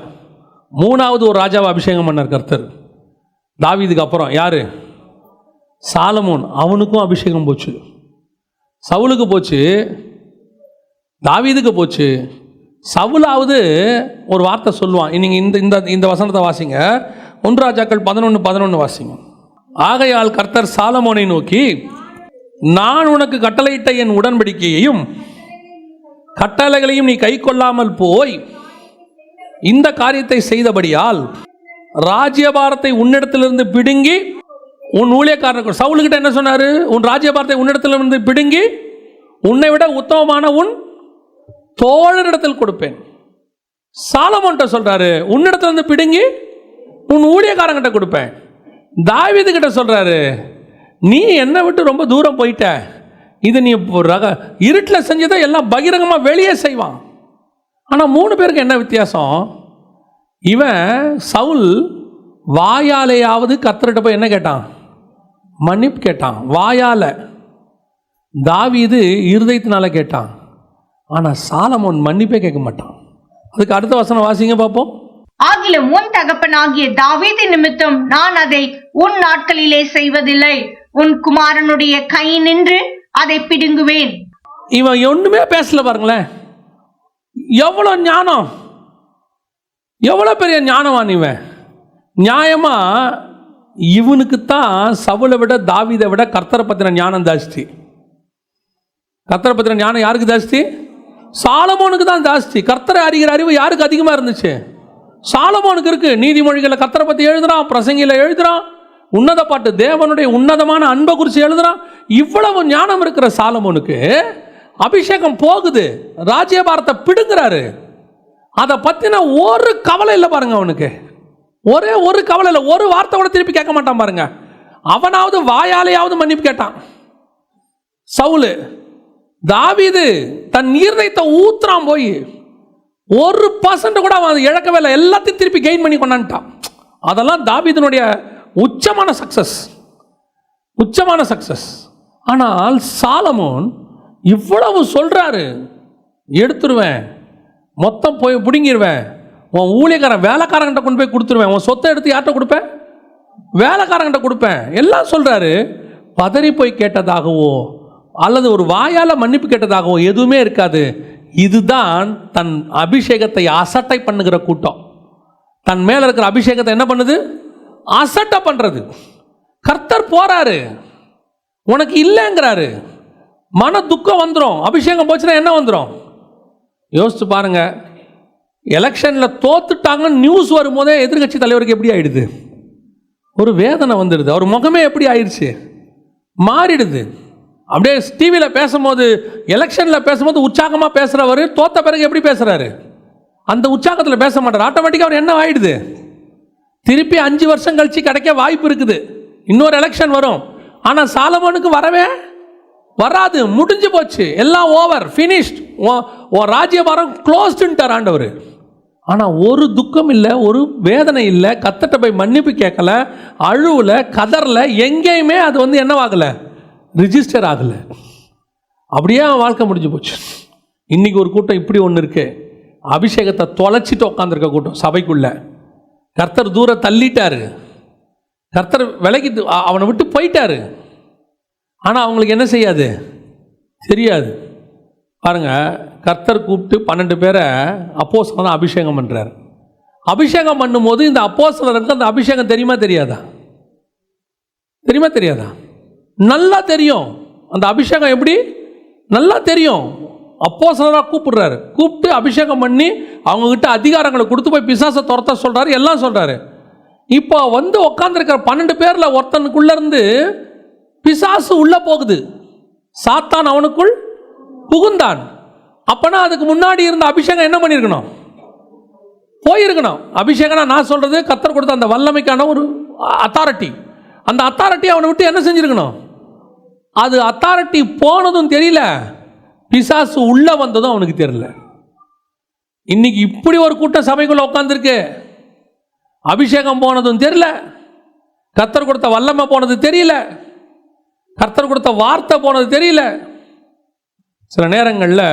3வது ஒரு ராஜாவை அபிஷேகம் பண்ணார் கர்த்தர். தாவீதுக்கு அப்புறம் யாரு? சாலமோன். அவனுக்கும் அபிஷேகம் போச்சு. சவுலுக்கு போச்சு, தாவீதுக்கு போச்சு. சவுலாவது ஒரு வார்த்தை சொல்லுவான். நீங்கள் இந்த வசனத்தை வாசிங்க, 1 ராஜாக்கள் 11:11 வாசிங்க. ஆகையால் கர்த்தர் சாலமோனை நோக்கி, நான் உனக்கு கட்டளையிட்ட என் உடன்படிக்கையையும் கட்டளைகளையும் நீ கை கொள்ளாமல் போய் இந்த காரியத்தை செய்தபடியால் ராஜ்யபாரத்தை உன்னிடத்திலிருந்து பிடுங்கி உன் ஊழியக்காரனுக்கு. சவுலுக்கிட்ட என்ன சொன்னாரு? உன் ராஜ்யபாரத்தை உன்னிடத்திலிருந்து பிடுங்கி உன்னை விட உத்தமமான உன் தோழரிடத்தில் கொடுப்பேன். சாலமோன்ட்ட சொல்றாரு, உன்னிடத்திலிருந்து பிடுங்கி உன் ஊழியக்காரங்கிட்ட கொடுப்பேன். தாவீது கிட்ட சொல்றாரு, நீ என்னை விட்டு ரொம்ப தூரம் போயிட்ட, இது நீ இருட்டில் செஞ்சதை எல்லாம் பகிரங்கமாக வெளியே செய்வான். ஆனால் 3 பேருக்கு என்ன வித்தியாசம்? இவன் சவுல் வாயாலேயாவது கர்த்தர்கிட்ட போய் என்ன கேட்டான்? மன்னிப்பு கேட்டான் வாயால. தாவீது இருதயத்தினால கேட்டான். ஆனால் சாலமோன் மன்னிப்பே கேட்க மாட்டான். அதுக்கு அடுத்த வசனம் வாசிங்க பார்ப்போம். ஆகிலும் உன் தகப்பனாகிய தாவீது நிமித்தம் நான் அதை உன் நாட்களிலே செய்வதில்லை, உன் குமாரனுடைய கை நின்று அதை பிடுங்குவேன். இவன் ஒண்ணுமே பேசல பாருங்களேன். எவ்வளவு ஞானம், எவ்வளவு பெரிய ஞானவான் இவன். நியாயமா இவனுக்குத்தான் சவுலை விட தாவீதை விட கர்த்தரை பத்தின ஞானம் ஜாஸ்தி. கர்த்தரை பத்தின ஞானம் யாருக்கு ஜாஸ்தி? சாலமோனுக்கு தான் ஜாஸ்தி. கர்த்தரை அறிகிற அறிவு யாருக்கு அதிகமாக இருந்துச்சு? சாலமோனுக்கு இருக்கு. நீதிமொழிகளை கர்த்தரை பற்றி எழுதுறான், பிரசங்கில எழுதுறான், உன்னத பாட்டு தேவனுடைய உன்னதமான அன்பை குறித்து எழுதுறான். இவ்வளவு ஞானம் இருக்கிற சாலமோனுக்கு அபிஷேகம் போகுது, ராஜ்யபாரத்தை பிடுங்குறாரு. அதை பற்றின ஒரு கவலை இல்லை பாருங்க அவனுக்கு. ஒரே ஒரு கவலை இல்லை. ஒரு வார்த்தை கூட திருப்பி கேட்க மாட்டான் பாருங்க. அவனாவது வாயாலேயாவது மன்னிப்பு கேட்டான். சவுலு, தாவீது தன் நீர்நிலைத்தை ஊத்துறான் போய் 1% கூட அவன் இழக்கவே இல்லை. எல்லாத்தையும் திருப்பி கெயின் பண்ணி கொண்டான்ட்டான். அதெல்லாம் தாவீதினுடைய உச்சமான சக்சஸ், உச்சமான சக்சஸ். ஆனால் சாலமோன் இவ்வளவு சொல்றாரு, எடுத்துருவேன், மொத்தம் போய் பிடுங்கிடுவேன், உன் ஊழியக்காரன் வேலைக்காரங்கிட்ட கொண்டு போய் கொடுத்துருவேன், உன் சொத்தை எடுத்து யார்கிட்ட கொடுப்பேன்? வேலைக்காரங்கிட்ட கொடுப்பேன், எல்லாம் சொல்றாரு. பதறி போய் கேட்டதாகவோ அல்லது ஒரு வாயால் மன்னிப்பு கேட்டதாகவோ எதுவுமே இருக்காது. இதுதான் தன் அபிஷேகத்தை அசட்டை பண்ணுகிற கூட்டம். தன் மேல இருக்கிற அபிஷேகத்தை என்ன பண்ணுது? அசட்டை பண்றது. கர்த்தர் போறாரு, உனக்கு இல்லைங்கிறாரு, மன துக்கம் வந்துடும். அபிஷேகம் போச்சுன்னா என்ன வந்துடும்? யோசிச்சு பாருங்க. எலெக்ஷனில் தோத்துட்டாங்கன்னு நியூஸ் வரும்போதே எதிர்கட்சி தலைவருக்கு எப்படி ஆயிடுது? ஒரு வேதனை வந்துடுது. அவர் முகமே எப்படி ஆயிடுச்சு? மாறிடுது. அப்படியே டிவியில் பேசும்போது, எலெக்ஷனில் பேசும்போது உற்சாகமாக பேசுகிறவர் தோத்த பிறகு எப்படி பேசுகிறாரு? அந்த உற்சாகத்தில் பேச மாட்டார். ஆட்டோமேட்டிக்காக அவர் என்ன ஆயிடுது? திருப்பி 5 வருஷம் கழிச்சு கிடைக்க வாய்ப்பு இருக்குது. இன்னொரு எலெக்ஷன் வரும். ஆனால் சாலமோனுக்கு வரவே வராது. முடிஞ்சு போச்சு, எல்லாம் ஓவர், ஃபினிஷ்ட். ராஜ்யபாரம் க்ளோஸ்டுன்ட்டார் ஆண்டவர். ஆனால் ஒரு துக்கம் இல்லை, ஒரு வேதனை இல்லை, கத்தட்ட போய் மன்னிப்பு கேட்கல, அழுவல, கதறல, எங்கேயுமே அது வந்து என்னவாகலை? ரிஜிஸ்டர் ஆகலை. அப்படியே அவன் வாழ்க்கை முடிஞ்சு போச்சு. இன்னைக்கு ஒரு கூட்டம் இப்படி ஒன்று இருக்கு. அபிஷேகத்தை தொலைச்சிட்டு உட்காந்துருக்க கூட்டம் சபைக்குள்ள. கர்த்தர் தூரம் தள்ளிட்டாரு, கர்த்தர் விலகி அவனை விட்டு போயிட்டாரு. ஆனால் அவங்களுக்கு என்ன செய்யாது? தெரியாது. பாருங்க, கர்த்தர் கூப்பிட்டு 12 பேரை அப்போஸ்தலனா அபிஷேகம் பண்ணுறார். அபிஷேகம் பண்ணும்போது இந்த அப்போஸ்தலருக்கு அந்த அபிஷேகம் தெரியுமா தெரியாதா? தெரியுமா தெரியாதா? நல்லா தெரியும். அந்த அபிஷேகம் எப்படி? நல்லா தெரியும். அப்போஸ்தலராக கூப்பிடுறாரு, கூப்பிட்டு அபிஷேகம் பண்ணி அவங்ககிட்ட அதிகாரங்களை கொடுத்து போய் பிசாசை துரத்த சொல்றாரு, எல்லாம் சொல்றாரு. இப்போ வந்து உட்காந்துருக்கிற 12 பேரில் ஒருத்தனுக்குள்ள இருந்து பிசாசு உள்ள போகுது. சாத்தான் அவனுக்குள் புகுந்தான். அப்பனா அதுக்கு முன்னாடி இருந்த அபிஷேகம் என்ன பண்ணியிருக்கணும்? போயிருக்கணும். அபிஷேகம்னா நான் சொல்றது கர்த்தர் கொடுத்த அந்த வல்லமைக்கான ஒரு அத்தாரிட்டி. அந்த அத்தாரிட்டி அவனை விட்டு என்ன செஞ்சிருக்கணும்? அது அத்தாரிட்டி போனதும் தெரியல, பிசாசு உள்ள வந்ததும் அவனுக்கு தெரியல. இன்னைக்கு இப்படி ஒரு கூட்டம் சபைக்குள்ள உட்காந்துருக்கு. அபிஷேகம் போனதும் தெரியல, கர்த்தர் கொடுத்த வல்லமை போனது தெரியல, கர்த்தர் கொடுத்த வார்த்தை போனது தெரியல. சில நேரங்களில்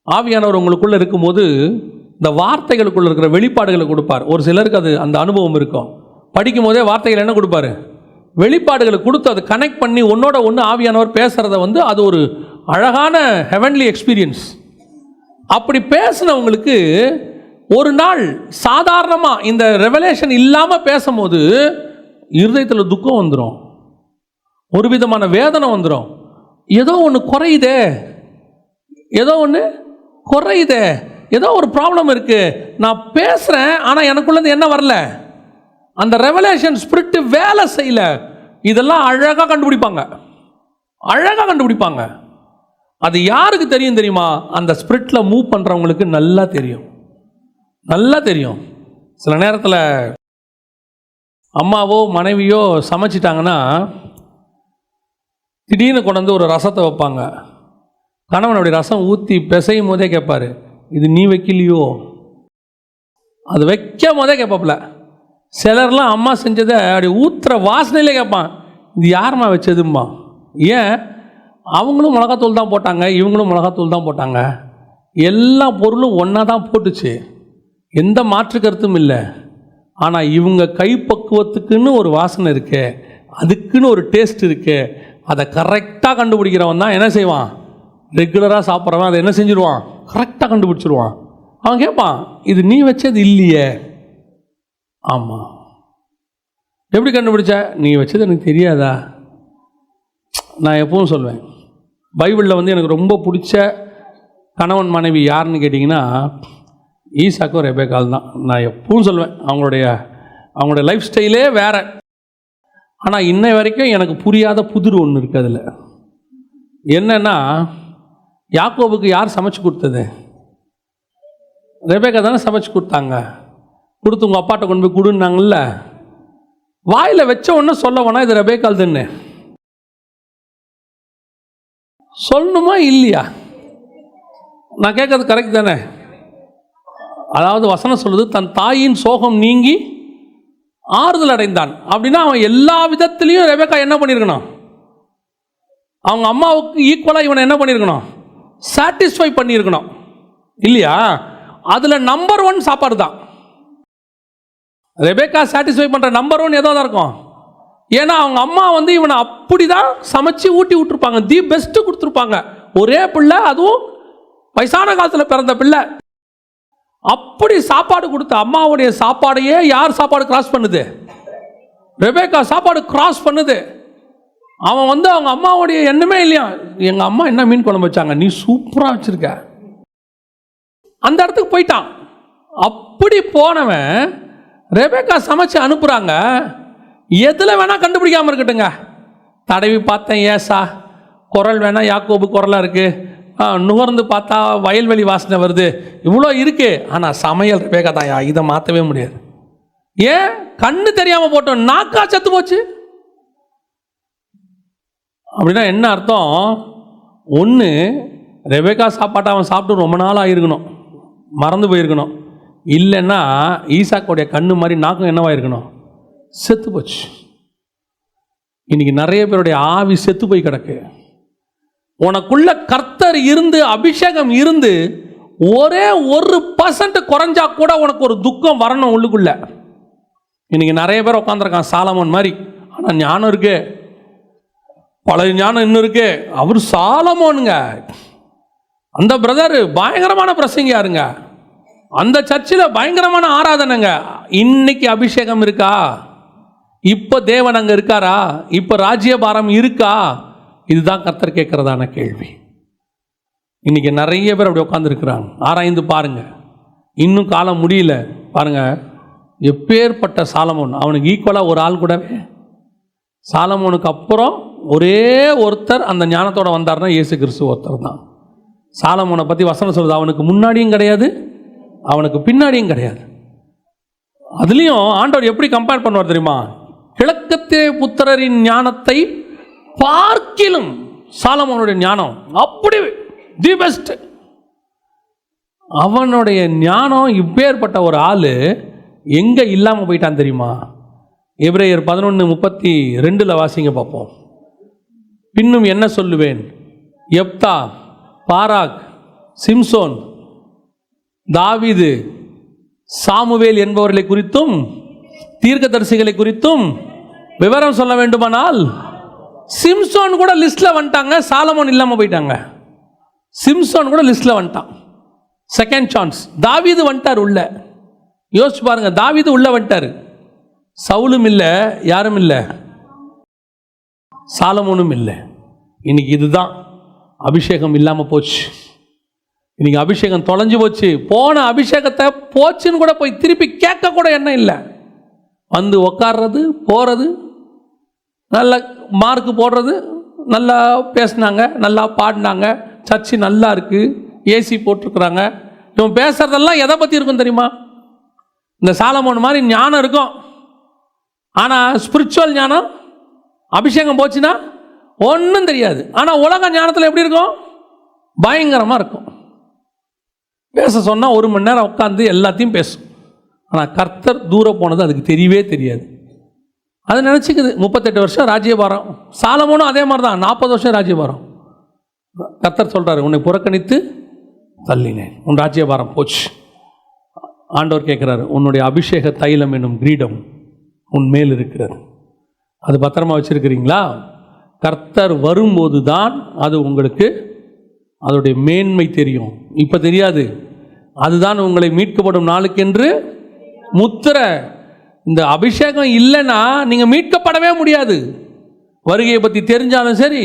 ஆவியானவர் உங்களுக்குள்ள இருக்கும்போது இந்த வார்த்தைகளுக்குள்ள இருக்கிற வெளிப்பாடுகளை கொடுப்பார். ஒரு சிலருக்கு அது அந்த அனுபவம் இருக்கும். படிக்கும் போதே வார்த்தைகள் என்ன கொடுப்பாரு? வெளிப்பாடுகளை கொடுத்து அதை கனெக்ட் பண்ணி ஒன்னோட ஒன்று ஆவியானவர் பேசுறத வந்து அது ஒரு அழகான ஹெவன்லி எக்ஸ்பீரியன்ஸ். அப்படி பேசினவங்களுக்கு ஒரு நாள் சாதாரணமாக இந்த ரெவலேஷன் இல்லாமல் பேசும்போது இருதயத்தில் துக்கம் வந்துடும், ஒரு விதமான வேதனை வந்துடும். ஏதோ ஒன்று குறையுதே, ஏதோ ஒன்று குறையுதே, ஏதோ ஒரு ப்ராப்ளம் இருக்கு. நான் பேசுகிறேன், ஆனால் எனக்குள்ளது என்ன வரல? அந்த ரெவலேஷன் ஸ்பிரிட் வேலை செய்யல. இதெல்லாம் அழகாக கண்டுபிடிப்பாங்க, அழகாக கண்டுபிடிப்பாங்க. அது யாருக்கு தெரியும் தெரியுமா? அந்த ஸ்பிரிட்ல மூவ் பண்ணுறவங்களுக்கு நல்லா தெரியும், நல்லா தெரியும். சில நேரத்தில் அம்மாவோ மனைவியோ சமைச்சிட்டாங்கன்னா திடீர்னு கொண்டு வந்து ஒரு ரசத்தை வைப்பாங்க. கணவன் அப்படி ரசம் ஊற்றி பிசையும் போதே கேட்பாரு, இது நீ வைக்கலையோ? அது வைக்கும் போதே கேட்பாப்புல. சிலர்லாம் அம்மா செஞ்சதை அப்படி ஊற்றுற வாசனையிலே கேட்பான், இது யாரும்மா வச்சதும்மா? ஏன்? அவங்களும் மிளகாத்தூள் தான் போட்டாங்க, இவங்களும் மிளகாத்தூள் தான் போட்டாங்க, எல்லா பொருளும் ஒன்றா தான் போட்டுச்சு, எந்த மாற்று கருத்தும் இல்லை. ஆனால் இவங்க கைப்பக்குவத்துக்குன்னு ஒரு வாசனை இருக்கு, அதுக்குன்னு ஒரு டேஸ்ட் இருக்கு. அதை கரெக்டாக கண்டுபிடிக்கிறவன் தான் என்ன செய்வான்? ரெகுலராக சாப்பிட்றவன் அதை என்ன செஞ்சிருவான்? கரெக்டாக கண்டுபிடிச்சிருவான். அவன் கேட்பான், இது நீ வச்சது இல்லையே. ஆமாம். எப்படி கண்டுபிடிச்ச? நீ வச்சது எனக்கு தெரியாதா? நான் எப்பவும் சொல்வேன், பைபிளில் வந்து எனக்கு ரொம்ப பிடிச்ச கணவன் மனைவி யாருன்னு கேட்டிங்கன்னா ஈசாக்கும் ரெபேக்கால் தான். நான் எப்பவும் சொல்வேன், அவங்களுடைய லைஃப் ஸ்டைலே வேறு. ஆனால் இன்னை வரைக்கும் எனக்கு புரியாத புதிர் ஒன்று இருக்குது அதில். என்னன்னா, யாக்கோபுக்கு யார் சமைச்சு கொடுத்தது? ரெபேக்கா தானே சமைச்சு கொடுத்தாங்க. கொடுத்து உங்கள் அப்பாட்ட கொண்டு போய் கொடுன்னாங்கல்ல. வாயில் வச்ச உடனே சொல்ல வேணா இது ரெபேக்கால் தானே சொல்லணுமா இல்லையா? நான் கேட்கறது கரெக்ட் தானே? அதாவது வசனம் சொல்லுது, தன் தாயின் சோகம் நீங்கி ஆறுதல் அடைந்தான். அப்படின்னா அவன் எல்லா விதத்திலையும் ரெபேக்கா என்ன பண்ணியிருக்கணும்? அவங்க அம்மாவுக்கு ஈக்குவலாக இவனை என்ன பண்ணியிருக்கணும்? சாட்டிஸ்ஃபை பண்ணியிருக்கணும் இல்லையா? அதில் நம்பர் 1 சாப்பாடு தான். ரெபேக்கா சாட்டிஸ்ஃபை பண்ணுற நம்பர் 1 ஏதோ தான் இருக்கும். ஏன்னா அவங்க அம்மா வந்து இவனை அப்படி தான் சமைச்சு ஊட்டி விட்டுருப்பாங்க, தி பெஸ்ட்டு கொடுத்துருப்பாங்க. ஒரே பிள்ளை, அதுவும் வயசான காலத்தில் பிறந்த பிள்ளை. அப்படி சாப்பாடு கொடுத்த அம்மாவுடைய சாப்பாடையே யார் சாப்பாடு கிராஸ் பண்ணுது? ரெபேக்கா சாப்பாடு கிராஸ் பண்ணுது. அவன் வந்து அவங்க அம்மாவுடைய எண்ணமே இல்லையா, எங்கள் அம்மா என்ன மீன் குழம்பு வச்சாங்க, நீ சூப்பராக வச்சிருக்க, அந்த இடத்துக்கு போயிட்டான். அப்படி போனவன் ரெபேக்கா சமைச்சு அனுப்புகிறாங்க. எதில் வேணால் கண்டுபிடிக்காமல் இருக்கட்டுங்க. தடவி பார்த்தேன் ஏசா, குரல் வேணால் யாக்கோபு குரலாக இருக்குது, நுகர்ந்து பார்த்தா வயல்வெளி வாசனை வருது, இவ்வளோ இருக்குது. ஆனால் சமையல் ரெபேக்கா தான், இதை மாற்றவே முடியாது. ஏன்? கண்ணு தெரியாமல் போட்டோம், நாக்கா செத்து போச்சு. அப்படின்னா என்ன அர்த்தம்? ஒன்று, ரெபேக்கா சாப்பாட்டை அவன் சாப்பிட்டு ரொம்ப நாள் ஆகிருக்கணும், மறந்து போயிருக்கணும். இல்லைன்னா ஈசாக்கோடைய கண்ணு மாதிரி நாக்கும் என்னவாயிருக்கணும், செத்து போச்சு. இன்னைக்கு நிறைய பேருடைய ஆவி செத்து போய் கிடக்கு. உனக்குள்ள கர்த்தர் இருந்து அபிஷேகம் இருந்து ஒரே 1% குறைஞ்சா கூட உனக்கு ஒரு துக்கம் வரணும் உள்ளுக்குள்ள. இன்னைக்கு நிறைய பேர் உட்காந்துருக்கான் சாலமோன் மாதிரி, ஆனால் ஞானம் இருக்கு, பழைய ஞானம் இன்னும் இருக்கு. அவர் சாலமோனுங்க, அந்த பிரதர் பயங்கரமான பிரசங்கியா இருங்க, அந்த சர்ச்சில் பயங்கரமான ஆராதனைங்க. இன்னைக்கு அபிஷேகம் இருக்கா? இப்போ தேவன் அங்கே இருக்காரா? இப்போ ராஜ்யபாரம் இருக்கா? இதுதான் கர்த்தர் கேட்கறதான கேள்வி. இன்னைக்கு நிறைய பேர் அப்படி உட்காந்துருக்கிறாங்க. ஆராய்ந்து பாருங்க, இன்னும் காலம் முடியல பாருங்க. எப்பேற்பட்ட சாலமோன், அவனுக்கு ஈக்குவலாக ஒரு ஆள் கூடவே. சாலமோனுக்கு அப்புறம் ஒரே ஒருத்தர் அந்த ஞானத்தோடு வந்தார்னா இயேசு கிறிஸ்து ஒருத்தர் தான். சாலமோனை பற்றி வசனம் சொல்லுது, அவனுக்கு முன்னாடியும் கிடையாது, அவனுக்கு பின்னாடியும் கிடையாது. அதுலேயும் ஆண்டவர் எப்படி கம்பேர் பண்ணுவார் தெரியுமா? கிழக்கத்திலே புத்திரரின் ஞானத்தை பார்க்கிலும் சாலமோனுடைய ஞானம் அப்படி தி பெஸ்ட். அவனுடைய ஞானம் இப்பேற்பட்ட ஒரு ஆள் எங்கே இல்லாமல் போயிட்டான் தெரியுமா? எபிரேயர் 11:32 வாசிங்க பார்ப்போம். பின்னும் என்ன சொல்லுவேன், எப்தா, பாராக், சிம்சோன், தாவீது, சாமுவேல் என்பவர்களை குறித்தும் தீர்க்கதரிசிகளை குறித்தும் விவரம் சொல்ல வேண்டுமானால் சிம்சோன் கூட லிஸ்ட்ல வந்துட்டாங்க, சாலமோன் இல்லாம போயிட்டாங்க. சிம்சோன் கூட லிஸ்ட்ல வந்துட்டான், செகண்ட் சான்ஸ். தாவீது வந்துட்டார் உள்ள. யோசிச்சு பாருங்க, தாவீது உள்ள வந்துட்டாரு. சவுலும் இல்லை, யாரும் இல்லை, சாலமோனும் இல்லை. இன்னைக்கு இதுதான் அபிஷேகம் இல்லாமல் போச்சு. இன்னைக்கு அபிஷேகம் தொலைஞ்சு போச்சு. போன அபிஷேகத்தை போச்சுன்னு கூட போய் திருப்பி கேட்க கூட எண்ணம் இல்லை. வந்து உக்காடுறது, போகிறது, நல்ல மார்க்கு போடுறது, நல்லா பேசினாங்க, நல்லா பாடினாங்க, சர்ச்சு நல்லா இருக்குது, ஏசி போட்டிருக்குறாங்க. இவன் பேசுகிறதெல்லாம் எதை பற்றி இருக்கும் தெரியுமா? இந்த சாலமோன் மாதிரி ஞானம் இருக்கும், ஆனால் ஸ்பிரிச்சுவல் ஞானம், அபிஷேகம் போச்சுன்னா ஒன்றும் தெரியாது. ஆனால் உலக ஞானத்தில் எப்படி இருக்கும்? பயங்கரமாக இருக்கும். பேச சொன்னால் 1 மணி நேரம் உட்காந்து எல்லாத்தையும் பேசும். ஆனால் கர்த்தர் தூரம் போனது அதுக்கு தெரியவே தெரியாது. அது நினச்சிக்குது 38 வருஷம் ராஜ்யபாரம். சாலமோனும் அதே மாதிரி தான், 40 வருஷம் ராஜ்யபாரம். கர்த்தர் சொல்கிறாரு, உன்னை புறக்கணித்து தள்ளினேன், உன் ராஜ்யபாரம் போச்சு. ஆண்டவர் கேட்குறாரு, உன்னுடைய அபிஷேக தைலம் என்னும் கிரீடம் உன் மேல் இருக்கிறது, அது பத்திரமா வச்சிருக்கிறீங்களா? கர்த்தர் வரும்போது தான் அது உங்களுக்கு அதோடைய மேன்மை தெரியும். இப்போ தெரியாது. அதுதான் உங்களை மீட்கப்படும் நாளுக்கென்று முத்திரை. இந்த அபிஷேகம் இல்லைன்னா நீங்கள் மீட்கப்படவே முடியாது. வருகையை பற்றி தெரிஞ்சாலும் சரி,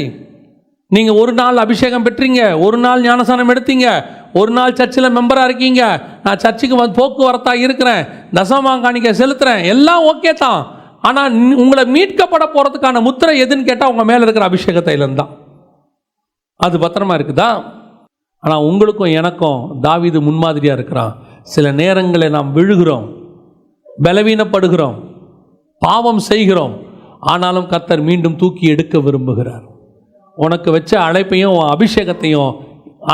நீங்கள் ஒரு நாள் அபிஷேகம் பெற்றீங்க, ஒரு நாள் ஞானசானம் எடுத்தீங்க, ஒரு நாள் சர்ச்சில் மெம்பராக இருக்கீங்க, நான் சர்ச்சுக்கு வந்து போக்குவரத்தாக இருக்கிறேன், தசமாங்காணிக்க செலுத்துகிறேன், எல்லாம் ஓகே தான். ஆனால் உங்களை மீட்கப்பட போகிறதுக்கான முத்திரை எதுன்னு கேட்டால் உங்கள் மேலே இருக்கிற அபிஷேகத்தையிலேருந்து தான். அது பத்திரமா இருக்குதா? ஆனால் உங்களுக்கும் எனக்கும் தாவீது முன்மாதிரியாக இருக்கிறான். சில நேரங்களில் நாம் விழுகிறோம், பலவீனப்படுகிறோம், பாவம் செய்கிறோம். ஆனாலும் கர்த்தர் மீண்டும் தூக்கி எடுக்க விரும்புகிறார். உனக்கு வச்ச அழைப்பையும் அபிஷேகத்தையும்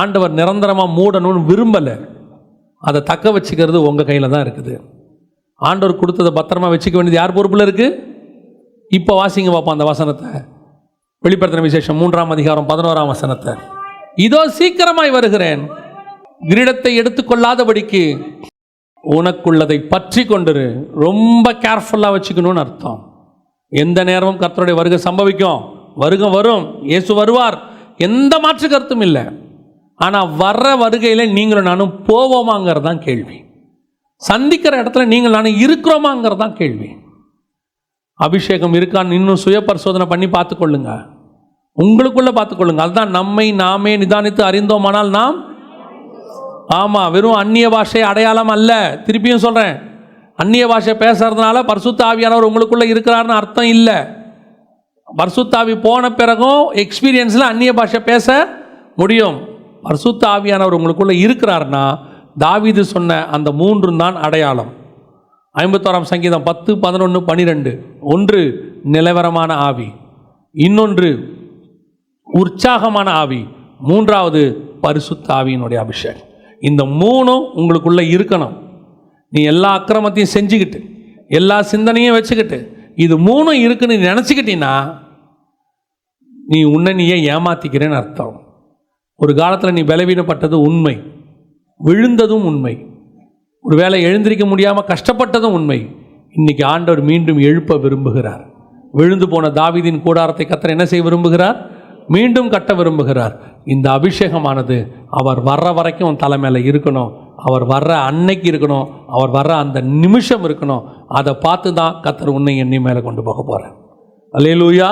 ஆண்டவர் நிரந்தரமாக மூடணும்னு விரும்பலை. அதை தக்க வச்சுக்கிறது உங்கள் கையில் தான் இருக்குது. ஆண்டவர் கொடுத்ததை பத்திரமா வச்சுக்க வேண்டியது யார் பொறுப்பில் இருக்குது? இப்போ வாசிங்க பார்ப்போம் அந்த வசனத்தை. வெளிப்படுத்தின விசேஷம் 3ஆம் அதிகாரம் 11ஆம் வசனத்தை. இதோ சீக்கிரமாய் வருகிறேன், கிரீடத்தை எடுத்துக்கொள்ளாதபடிக்கு உனக்குள்ளதை பற்றி கொண்டிரு. ரொம்ப கேர்ஃபுல்லாக வச்சுக்கணும்னு அர்த்தம். எந்த நேரமும் கர்த்தருடைய வருகை சம்பவிக்கும், வருகை வரும், இயேசு வருவார், எந்த மாற்று கருத்தும் இல்லை. ஆனால் வர்ற வருகையில் நீங்களும் நானும் போவோமாங்கிறது தான் கேள்வி. சந்திக்கிற இடத்துல நீங்கள் நானும் இருக்கிறோமாங்கிறது தான் கேள்வி. அபிஷேகம் இருக்கான்னு இன்னும் சுய பரிசோதனை பண்ணி பார்த்துக்கொள்ளுங்க, உங்களுக்குள்ள பார்த்துக்கொள்ளுங்க. அதுதான் நம்மை நாமே நிதானித்து அறிந்தோமானால் நாம், ஆமாம், வெறும் அந்நிய பாஷை அடையாளம் அல்ல. திருப்பியும் சொல்கிறேன், அந்நிய பாஷை பேசுறதுனால பரிசுத்த ஆவியானவர் உங்களுக்குள்ளே இருக்கிறாருன்னு அர்த்தம் இல்லை. பரிசுத்த ஆவி போன பிறகும் எக்ஸ்பீரியன்ஸில் அந்நிய பாஷை பேச முடியும். பரிசுத்த ஆவியானவர் உங்களுக்குள்ளே இருக்கிறாருன்னா தாவீது சொன்ன அந்த 3 தான் அடையாளம். 51ஆம் சங்கீதம் 10, 11, 12. ஒன்று நிலவரமான ஆவி, இன்னொன்று உற்சாகமான ஆவி, மூன்றாவது பரிசுத்த ஆவியினுடைய அபிஷேகம். இந்த 3ம் உங்களுக்குள்ளே இருக்கணும். நீ எல்லா அக்கிரமத்தையும் செஞ்சுக்கிட்டு எல்லா சிந்தனையும் வச்சுக்கிட்டு இது 3ம் இருக்குன்னு நினச்சிக்கிட்டீங்கன்னா நீ உன்னை நீயே ஏமாத்திக்கிறேன்னு அர்த்தம். ஒரு காலத்தில் நீ பலவீனப்பட்டது உண்மை, விழுந்ததும் உண்மை, ஒரு வேளை எழுந்திருக்க முடியாமல் கஷ்டப்பட்டதும் உண்மை. இன்னைக்கு ஆண்டவர் மீண்டும் எழுப்ப விரும்புகிறார். விழுந்து போன தாவீதின் கூடாரத்தை கர்த்தர் என்ன செய்ய விரும்புகிறார்? மீண்டும் கட்ட விரும்புகிறார். இந்த அபிஷேகமானது அவர் வர்ற வரைக்கும் உன் தலை மேலே இருக்கணும், அவர் வர்ற அன்னைக்கு இருக்கணும், அவர் வர்ற அந்த நிமிஷம் இருக்கணும். அதை பார்த்து தான் கர்த்தர் உன்னை எண்ணி மேலே கொண்டு போக போகிறார். அல்லேலூயா.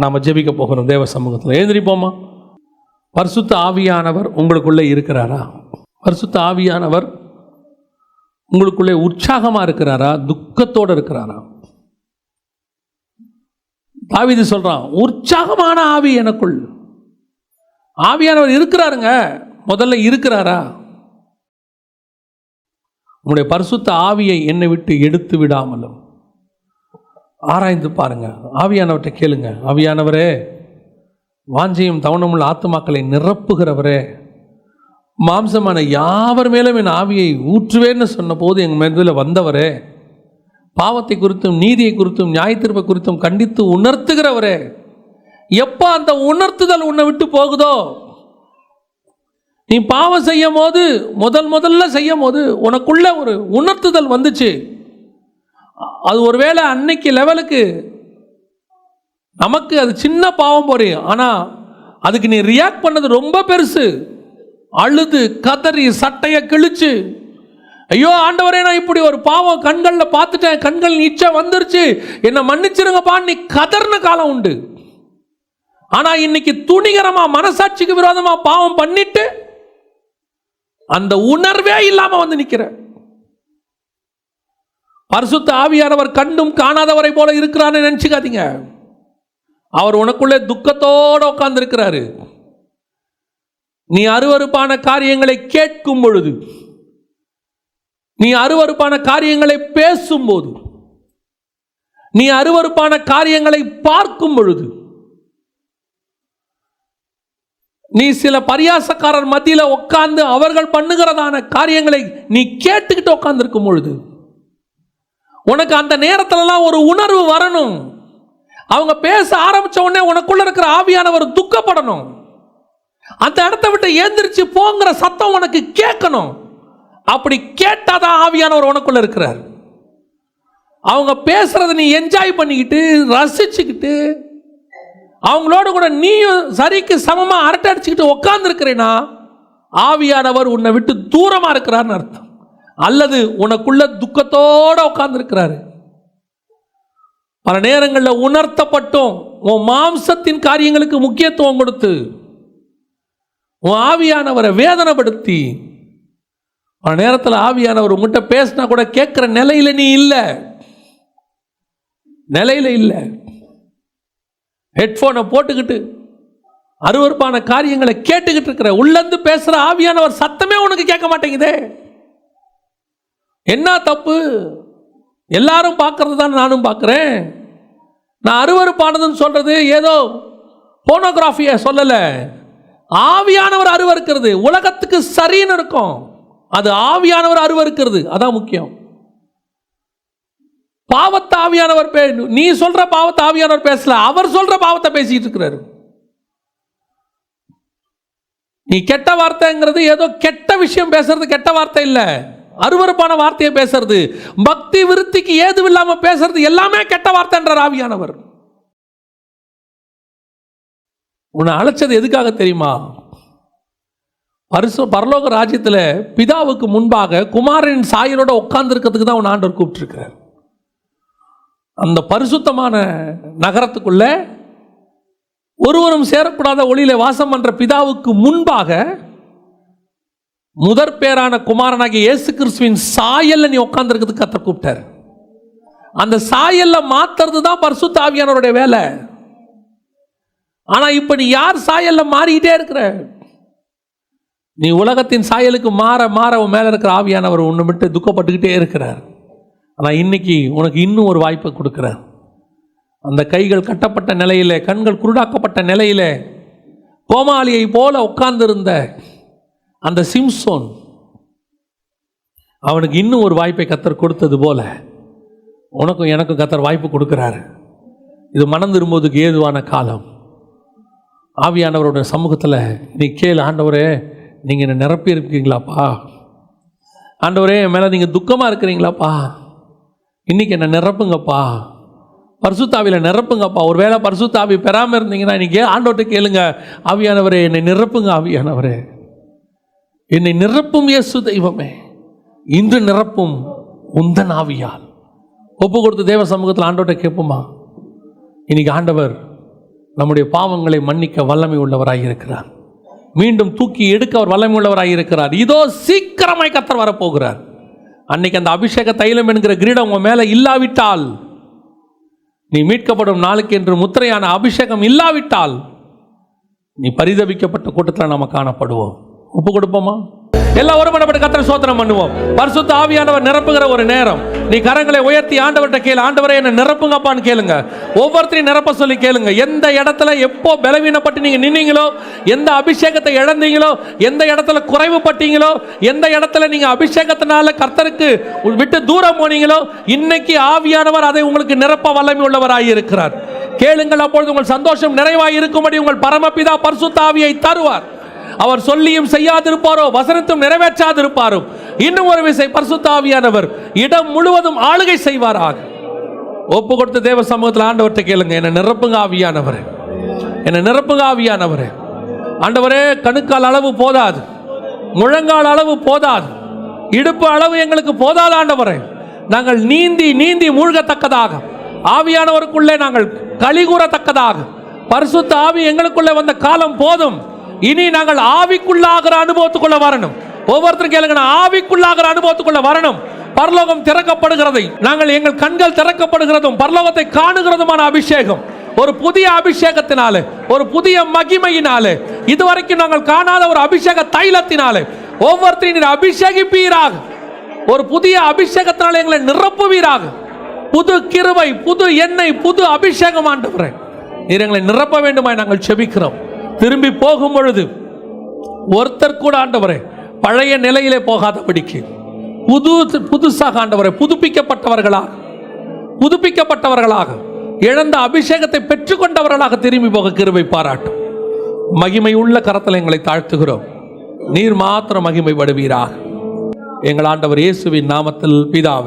நாம் ஜெபிக்க போகிறோம் தேவ சமூகத்தில். எழுந்திரிப்போமா. பரிசுத்த ஆவியானவர் உங்களுக்குள்ளே இருக்கிறாரா? பரிசுத்த ஆவியானவர் உங்களுக்குள்ளே உற்சாகமாக இருக்கிறாரா, துக்கத்தோடு இருக்கிறாரா? தாவீது சொல்றான், உற்சாகமான ஆவி எனக்குள். ஆவியானவர் இருக்கிறாருங்க, முதல்ல இருக்கிறாரா? உங்களுடைய பரிசுத்த ஆவியை என்னை விட்டு எடுத்து விடாமலும் ஆராய்ந்து பாருங்க. ஆவியானவர்கிட்ட கேளுங்க, ஆவியானவரே, வாஞ்சையும் தவணமுள்ள ஆத்துமாக்களை நிரப்புகிறவரே, மாம்சமான யாவர் மேலும் என் ஆவியை ஊற்றுவேன்னு சொன்ன போது எங்கள் மேல் வந்தவரே, பாவத்தை குறித்தும் நீதியை குறித்தும் நியாயத்தீர்ப்பை குறித்தும் கண்டித்து உணர்த்துகிறவரே, எப்போ அந்த உணர்த்துதல் உன்னை விட்டு போகுதோ, நீ பாவம் செய்யும் போது முதல்ல செய்யும் போது உனக்குள்ள ஒரு உணர்த்துதல் வந்துச்சு, அது ஒருவேளை அன்னைக்கு லெவலுக்கு நமக்கு அது சின்ன பாவம் போறே, ஆனால் அதுக்கு நீ ரியாக்ட் பண்ணது ரொம்ப பெருசு. அழுது கதறி சட்டையை கிழிச்சு, ஐயோ ஆண்டவரே, நான் இப்படி ஒரு பாவம் கண்களில் பார்த்துட்டேன், கண்கள் இச்சை வந்துருச்சு, என்னை மன்னிச்சிருங்கப்பா, நீ கதர்ன காலம் உண்டு. ஆனால் இன்னைக்கு துணிகரமா மனசாட்சிக்கு விரோதமா பாவம் பண்ணிட்டு அந்த உணர்வே இல்லாம வந்து நிற்கிற. பரிசுத்த ஆவியானவர் கண்டும் காணாதவரை போல இருக்கிறான்னு நினைச்சுக்காதீங்க. அவர் உனக்குள்ளே துக்கத்தோடு உட்கார்ந்து இருக்கிறாரு. நீ அருவருப்பான காரியங்களை கேட்கும் பொழுது, நீ அருவருப்பான காரியங்களை பேசும்போது, நீ அருவருப்பான காரியங்களை பார்க்கும் பொழுது, நீ சில பரியாசக்காரர் மத்தியில் உட்கார்ந்து அவர்கள் பண்ணுகிறதான காரியங்களை நீ கேட்டுக்கிட்டு உட்கார்ந்து இருக்கும் பொழுது, உனக்கு அந்த நேரத்திலலாம் ஒரு உணர்வு வரணும். அவங்க பேச ஆரம்பிச்ச உடனே உனக்குள்ள இருக்கிற ஆவியானவர் துக்கப்படணும். அந்த இடத்தை விட்டு எந்திரிச்சு போங்கிற சத்தம் உனக்கு கேட்கணும். அப்படி கேட்டாதான் ஆவியானவர் உனக்குள்ள இருக்கிறார். அவங்க பேசுறத நீ என்ஜாய் பண்ணிக்கிட்டு ரசிச்சுக்கிட்டு அவங்களோட கூட நீயும் சரிக்கு சமமா அரட்டை அடிச்சுக்கிட்டு உட்கார்ந்து இருக்கிறேன்னா ஆவியானவர் உன்னை விட்டு தூரமா இருக்கிறார்னு அர்த்தம். அல்லது உனக்குள்ள துக்கத்தோட உட்கார்ந்து இருக்கிறாரு. பல நேரங்களில் உணர்த்தப்பட்டும் உன் மாம்சத்தின் காரியங்களுக்கு முக்கியத்துவம் கொடுத்து உன் ஆவியானவரை வேதனைப்படுத்தி, பல நேரத்தில் ஆவியானவர் உங்ககிட்ட பேசினா கூட கேட்கிற நிலையில நீ இல்லை, ஹெட்போனை போட்டுக்கிட்டு அருவருப்பான காரியங்களை கேட்டுக்கிட்டு இருக்கிற, உள்ளந்து பேசுற ஆவியானவர் சத்தமே உனக்கு கேட்க மாட்டேங்குதே. என்ன தப்பு? எல்லாரும் பார்க்கறது தான் நானும் பார்க்கிறேன். நான் அருவருப்பானதுன்னு சொல்றது ஏதோ போனோகிராஃபியை சொல்லல. ஆவியானவர் அருவருக்கிறது உலகத்துக்கு சரின்னு இருக்கும், அது ஆவியானவர் அருவருக்கிறது, அதான் முக்கியம். பாவத்தை ஆவியானவர் நீ சொல்ற பாவத்தை ஆவியானவர் பேசல, அவர் சொல்ற பாவத்தை பேசிட்டு இருக்கிறாரு. நீ கெட்ட வார்த்தைங்கிறது ஏதோ கெட்ட விஷயம் பேசுறது கெட்ட வார்த்தை இல்ல, அருவருப்பான வார்த்தையை பேசுறது, பக்தி விருத்திக்கு ஏதும் இல்லாம பேசுறது எல்லாமே கெட்ட வார்த்தைன்றார் ஆவியானவர். உன்னை அழைச்சது எதுக்காக தெரியுமா? பரலோக ராஜ்யத்தில் பிதாவுக்கு முன்பாக குமாரனின் சாயலோட உட்கார்ந்துருக்கிறதுக்கு தான் அவன் ஆண்டவர் கூப்பிட்டுருக்கிறார். அந்த பரிசுத்தமான நகரத்துக்குள்ள ஒருவரும் சேரக்கூடாத ஒளியில வாசம் பண்ற பிதாவுக்கு முன்பாக முதற் பேரான குமாரனாகிய இயேசு கிறிஸ்துவின் சாயல்ல நீ உட்கார்ந்துருக்கிறதுக்கு கர்த்தர் கூப்பிட்டார். அந்த சாயல்ல மாத்துறது தான் பரிசுத்த ஆவியானவருடைய வேலை. ஆனா இப்ப நீ யார் சாயல்ல மாறிக்கிட்டே இருக்கிற? நீ உலகத்தின் சாயலுக்கு மாற மாற உன் மேல இருக்கிற ஆவியானவர் ஒன்று விட்டு துக்கப்பட்டுக்கிட்டே இருக்கிறார். ஆனால் இன்னைக்கு உனக்கு இன்னும் ஒரு வாய்ப்பை கொடுக்கிறார். அந்த கைகள் கட்டப்பட்ட நிலையில, கண்கள் குருடாக்கப்பட்ட நிலையில கோமாளியை போல உட்கார்ந்திருந்த அந்த சிம்சோன், அவனுக்கு இன்னும் ஒரு வாய்ப்பை கர்த்தர் கொடுத்தது போல உனக்கும் எனக்கும் கர்த்தர் வாய்ப்பு கொடுக்கிறாரு. இது மனம் திரும்புவதுக்கு ஏதுவான காலம். ஆவியானவரோட சமூகத்தில் நீ கேளு, ஆண்டவரே நீங்கள் என்னை நிரப்பி இருக்கீங்களாப்பா, ஆண்டவரே என் மேலே நீங்கள் துக்கமாக இருக்கிறீங்களாப்பா, இன்றைக்கி என்னை நிரப்புங்கப்பா, பரிசுத்தாவியில் நிரப்புங்கப்பா. ஒரு வேளை பரிசுத்தாவி பெறாமல் இருந்தீங்கன்னா இன்றைக்கி ஆண்டவர்கிட்ட கேளுங்க, ஆவியானவரே என்னை நிரப்புங்க, ஆவியானவரே என்னை நிரப்பும் இயேசு தெய்வமே, இன்று நிரப்பும் உந்தன் ஆவியால். ஒப்பு கொடுத்து தேவ சமூகத்தில் ஆண்டவர்கிட்ட கேட்போமா? இன்னைக்கு ஆண்டவர் நம்முடைய பாவங்களை மன்னிக்க வல்லமை உள்ளவராக இருக்கிறார். மீண்டும் தூக்கி எடுக்க அவர் வல்லமை உள்ளவராக இருக்கிறார். இதோ சீக்கிரமாய் கர்த்தர் வரப்போகிறார். அன்னைக்கு அந்த அபிஷேக தைலம் என்கிற கிரீடம் உன் மேல இல்லாவிட்டால், நீ மீட்கப்படும் நாளுக்கு என்று முத்திரையான அபிஷேகம் இல்லாவிட்டால், நீ பரிதபிக்கப்பட்ட கூட்டத்தில் நாம காணப்படுவோம். ஒப்பு கொடுப்போமா? எல்லாம் ஒருமனப்பட்டு கர்த்தரை ஸ்தோத்திரம் பண்ணுவோம். பரிசுத்த ஆவியானவர் நிரப்புகிற ஒரு நேரம். நீ கரங்களை உயர்த்தி ஆண்டவர்கிட்ட கேளு, ஆண்டவரே என்னை நிரப்புங்கப்பான்னு கேளுங்க. ஒவ்வொருத்தரையும் நிரப்ப சொல்லி கேளுங்க. எந்த இடத்துல எப்போ பலவீனப்பட்டு நீங்க நின்னீங்களோ, எந்த அபிஷேகத்தை இழந்தீங்களோ, எந்த இடத்துல குறைவுபட்டீங்களோ, எந்த இடத்துல நீங்க அபிஷேகத்தினால கர்த்தருக்கு விட்டு தூரம் போனீங்களோ, இன்னைக்கு ஆவியானவர் அதை உங்களுக்கு நிரப்ப வல்லமை உள்ளவராய் இருக்கிறார். கேளுங்கள், அப்பொழுது உங்கள் சந்தோஷம் நிறைவாய் இருக்கும்படி உங்கள் பரமபிதா பரிசுத்த ஆவியை தருவார். அவர் சொல்லியும் செய்யாதிருப்பாரோ, வசனத்தும் நிறைவேற்றாதிருப்பாரோ, இன்னும் ஒரு விசை பரிசுத்த ஆவியானவர் இடம் முழுவதும் ஆளுகை செய்வாராக. ஒப்பு கொடுத்த தேவ சமூகத்தில் ஆண்டவர்கிட்ட கேளுங்க, என்னை நிரப்புங்க ஆவியானவரே, என்னை நிரப்புங்க ஆவியானவரே. ஆண்டவரே, கணுக்கால் அளவு போதாது, முழங்கால் அளவு போதாது, இடுப்பு அளவு எங்களுக்கு போதாது. ஆண்டவரே, நாங்கள் நீந்தி நீந்தி மூழ்கத்தக்கதாக, ஆவியானவருக்குள்ளே நாங்கள் களிகூறத்தக்கதாக பரிசுத்த ஆவி எங்களுக்குள்ளே வந்த காலம் போதும். இனி நாங்கள் ஆவிக்குள்ளாகிற அனுபவத்துக்குள்ள வரணும். ஒவ்வொருத்தரும் கேளுங்க, ஆவிக்குள்ளாகிற அனுபவத்துக்குள்ள வரணும். பரலோகம் திறக்கப்படுகிறதை நாங்கள், எங்கள் கண்கள் திறக்கப்படுகிறதும் பரலோகத்தை காணுகிறதுமான அபிஷேகம், ஒரு புதிய அபிஷேகத்தினாலே, ஒரு புதிய மகிமையினாலே, இதுவரைக்கும் நாங்கள் காணாத ஒரு அபிஷேக தைலத்தினாலே ஒவ்வொருத்தரையும் அபிஷேகிப்பீராக. ஒரு புதிய அபிஷேகத்தினாலே எங்களை நிரப்புவீராக. புது கிருபை, புது எண்ணெய், புது அபிஷேகம் ஆண்டவரே, நீர் எங்களை நிரப்ப வேண்டுமாய் நாங்கள் செபிக்கிறோம். திரும்பி போகும் பொழுது ஒருத்தர் கூட ஆண்டவரே பழைய நிலையிலே போகாதபடிக்கு புதுசாக ஆண்டவரே புதுப்பிக்கப்பட்டவர்களாக இழந்த அபிஷேகத்தை பெற்றுக்கொண்டவர்களாக திரும்பி போக கிருபை பாராட்டும். மகிமை உள்ள கரத்தில் எங்களை தாழ்த்துகிறோம். நீர் மாத்திரம் மகிமைப்படுவீராக. எங்கள் ஆண்டவர் இயேசுவின் நாமத்தில் பிதாவே.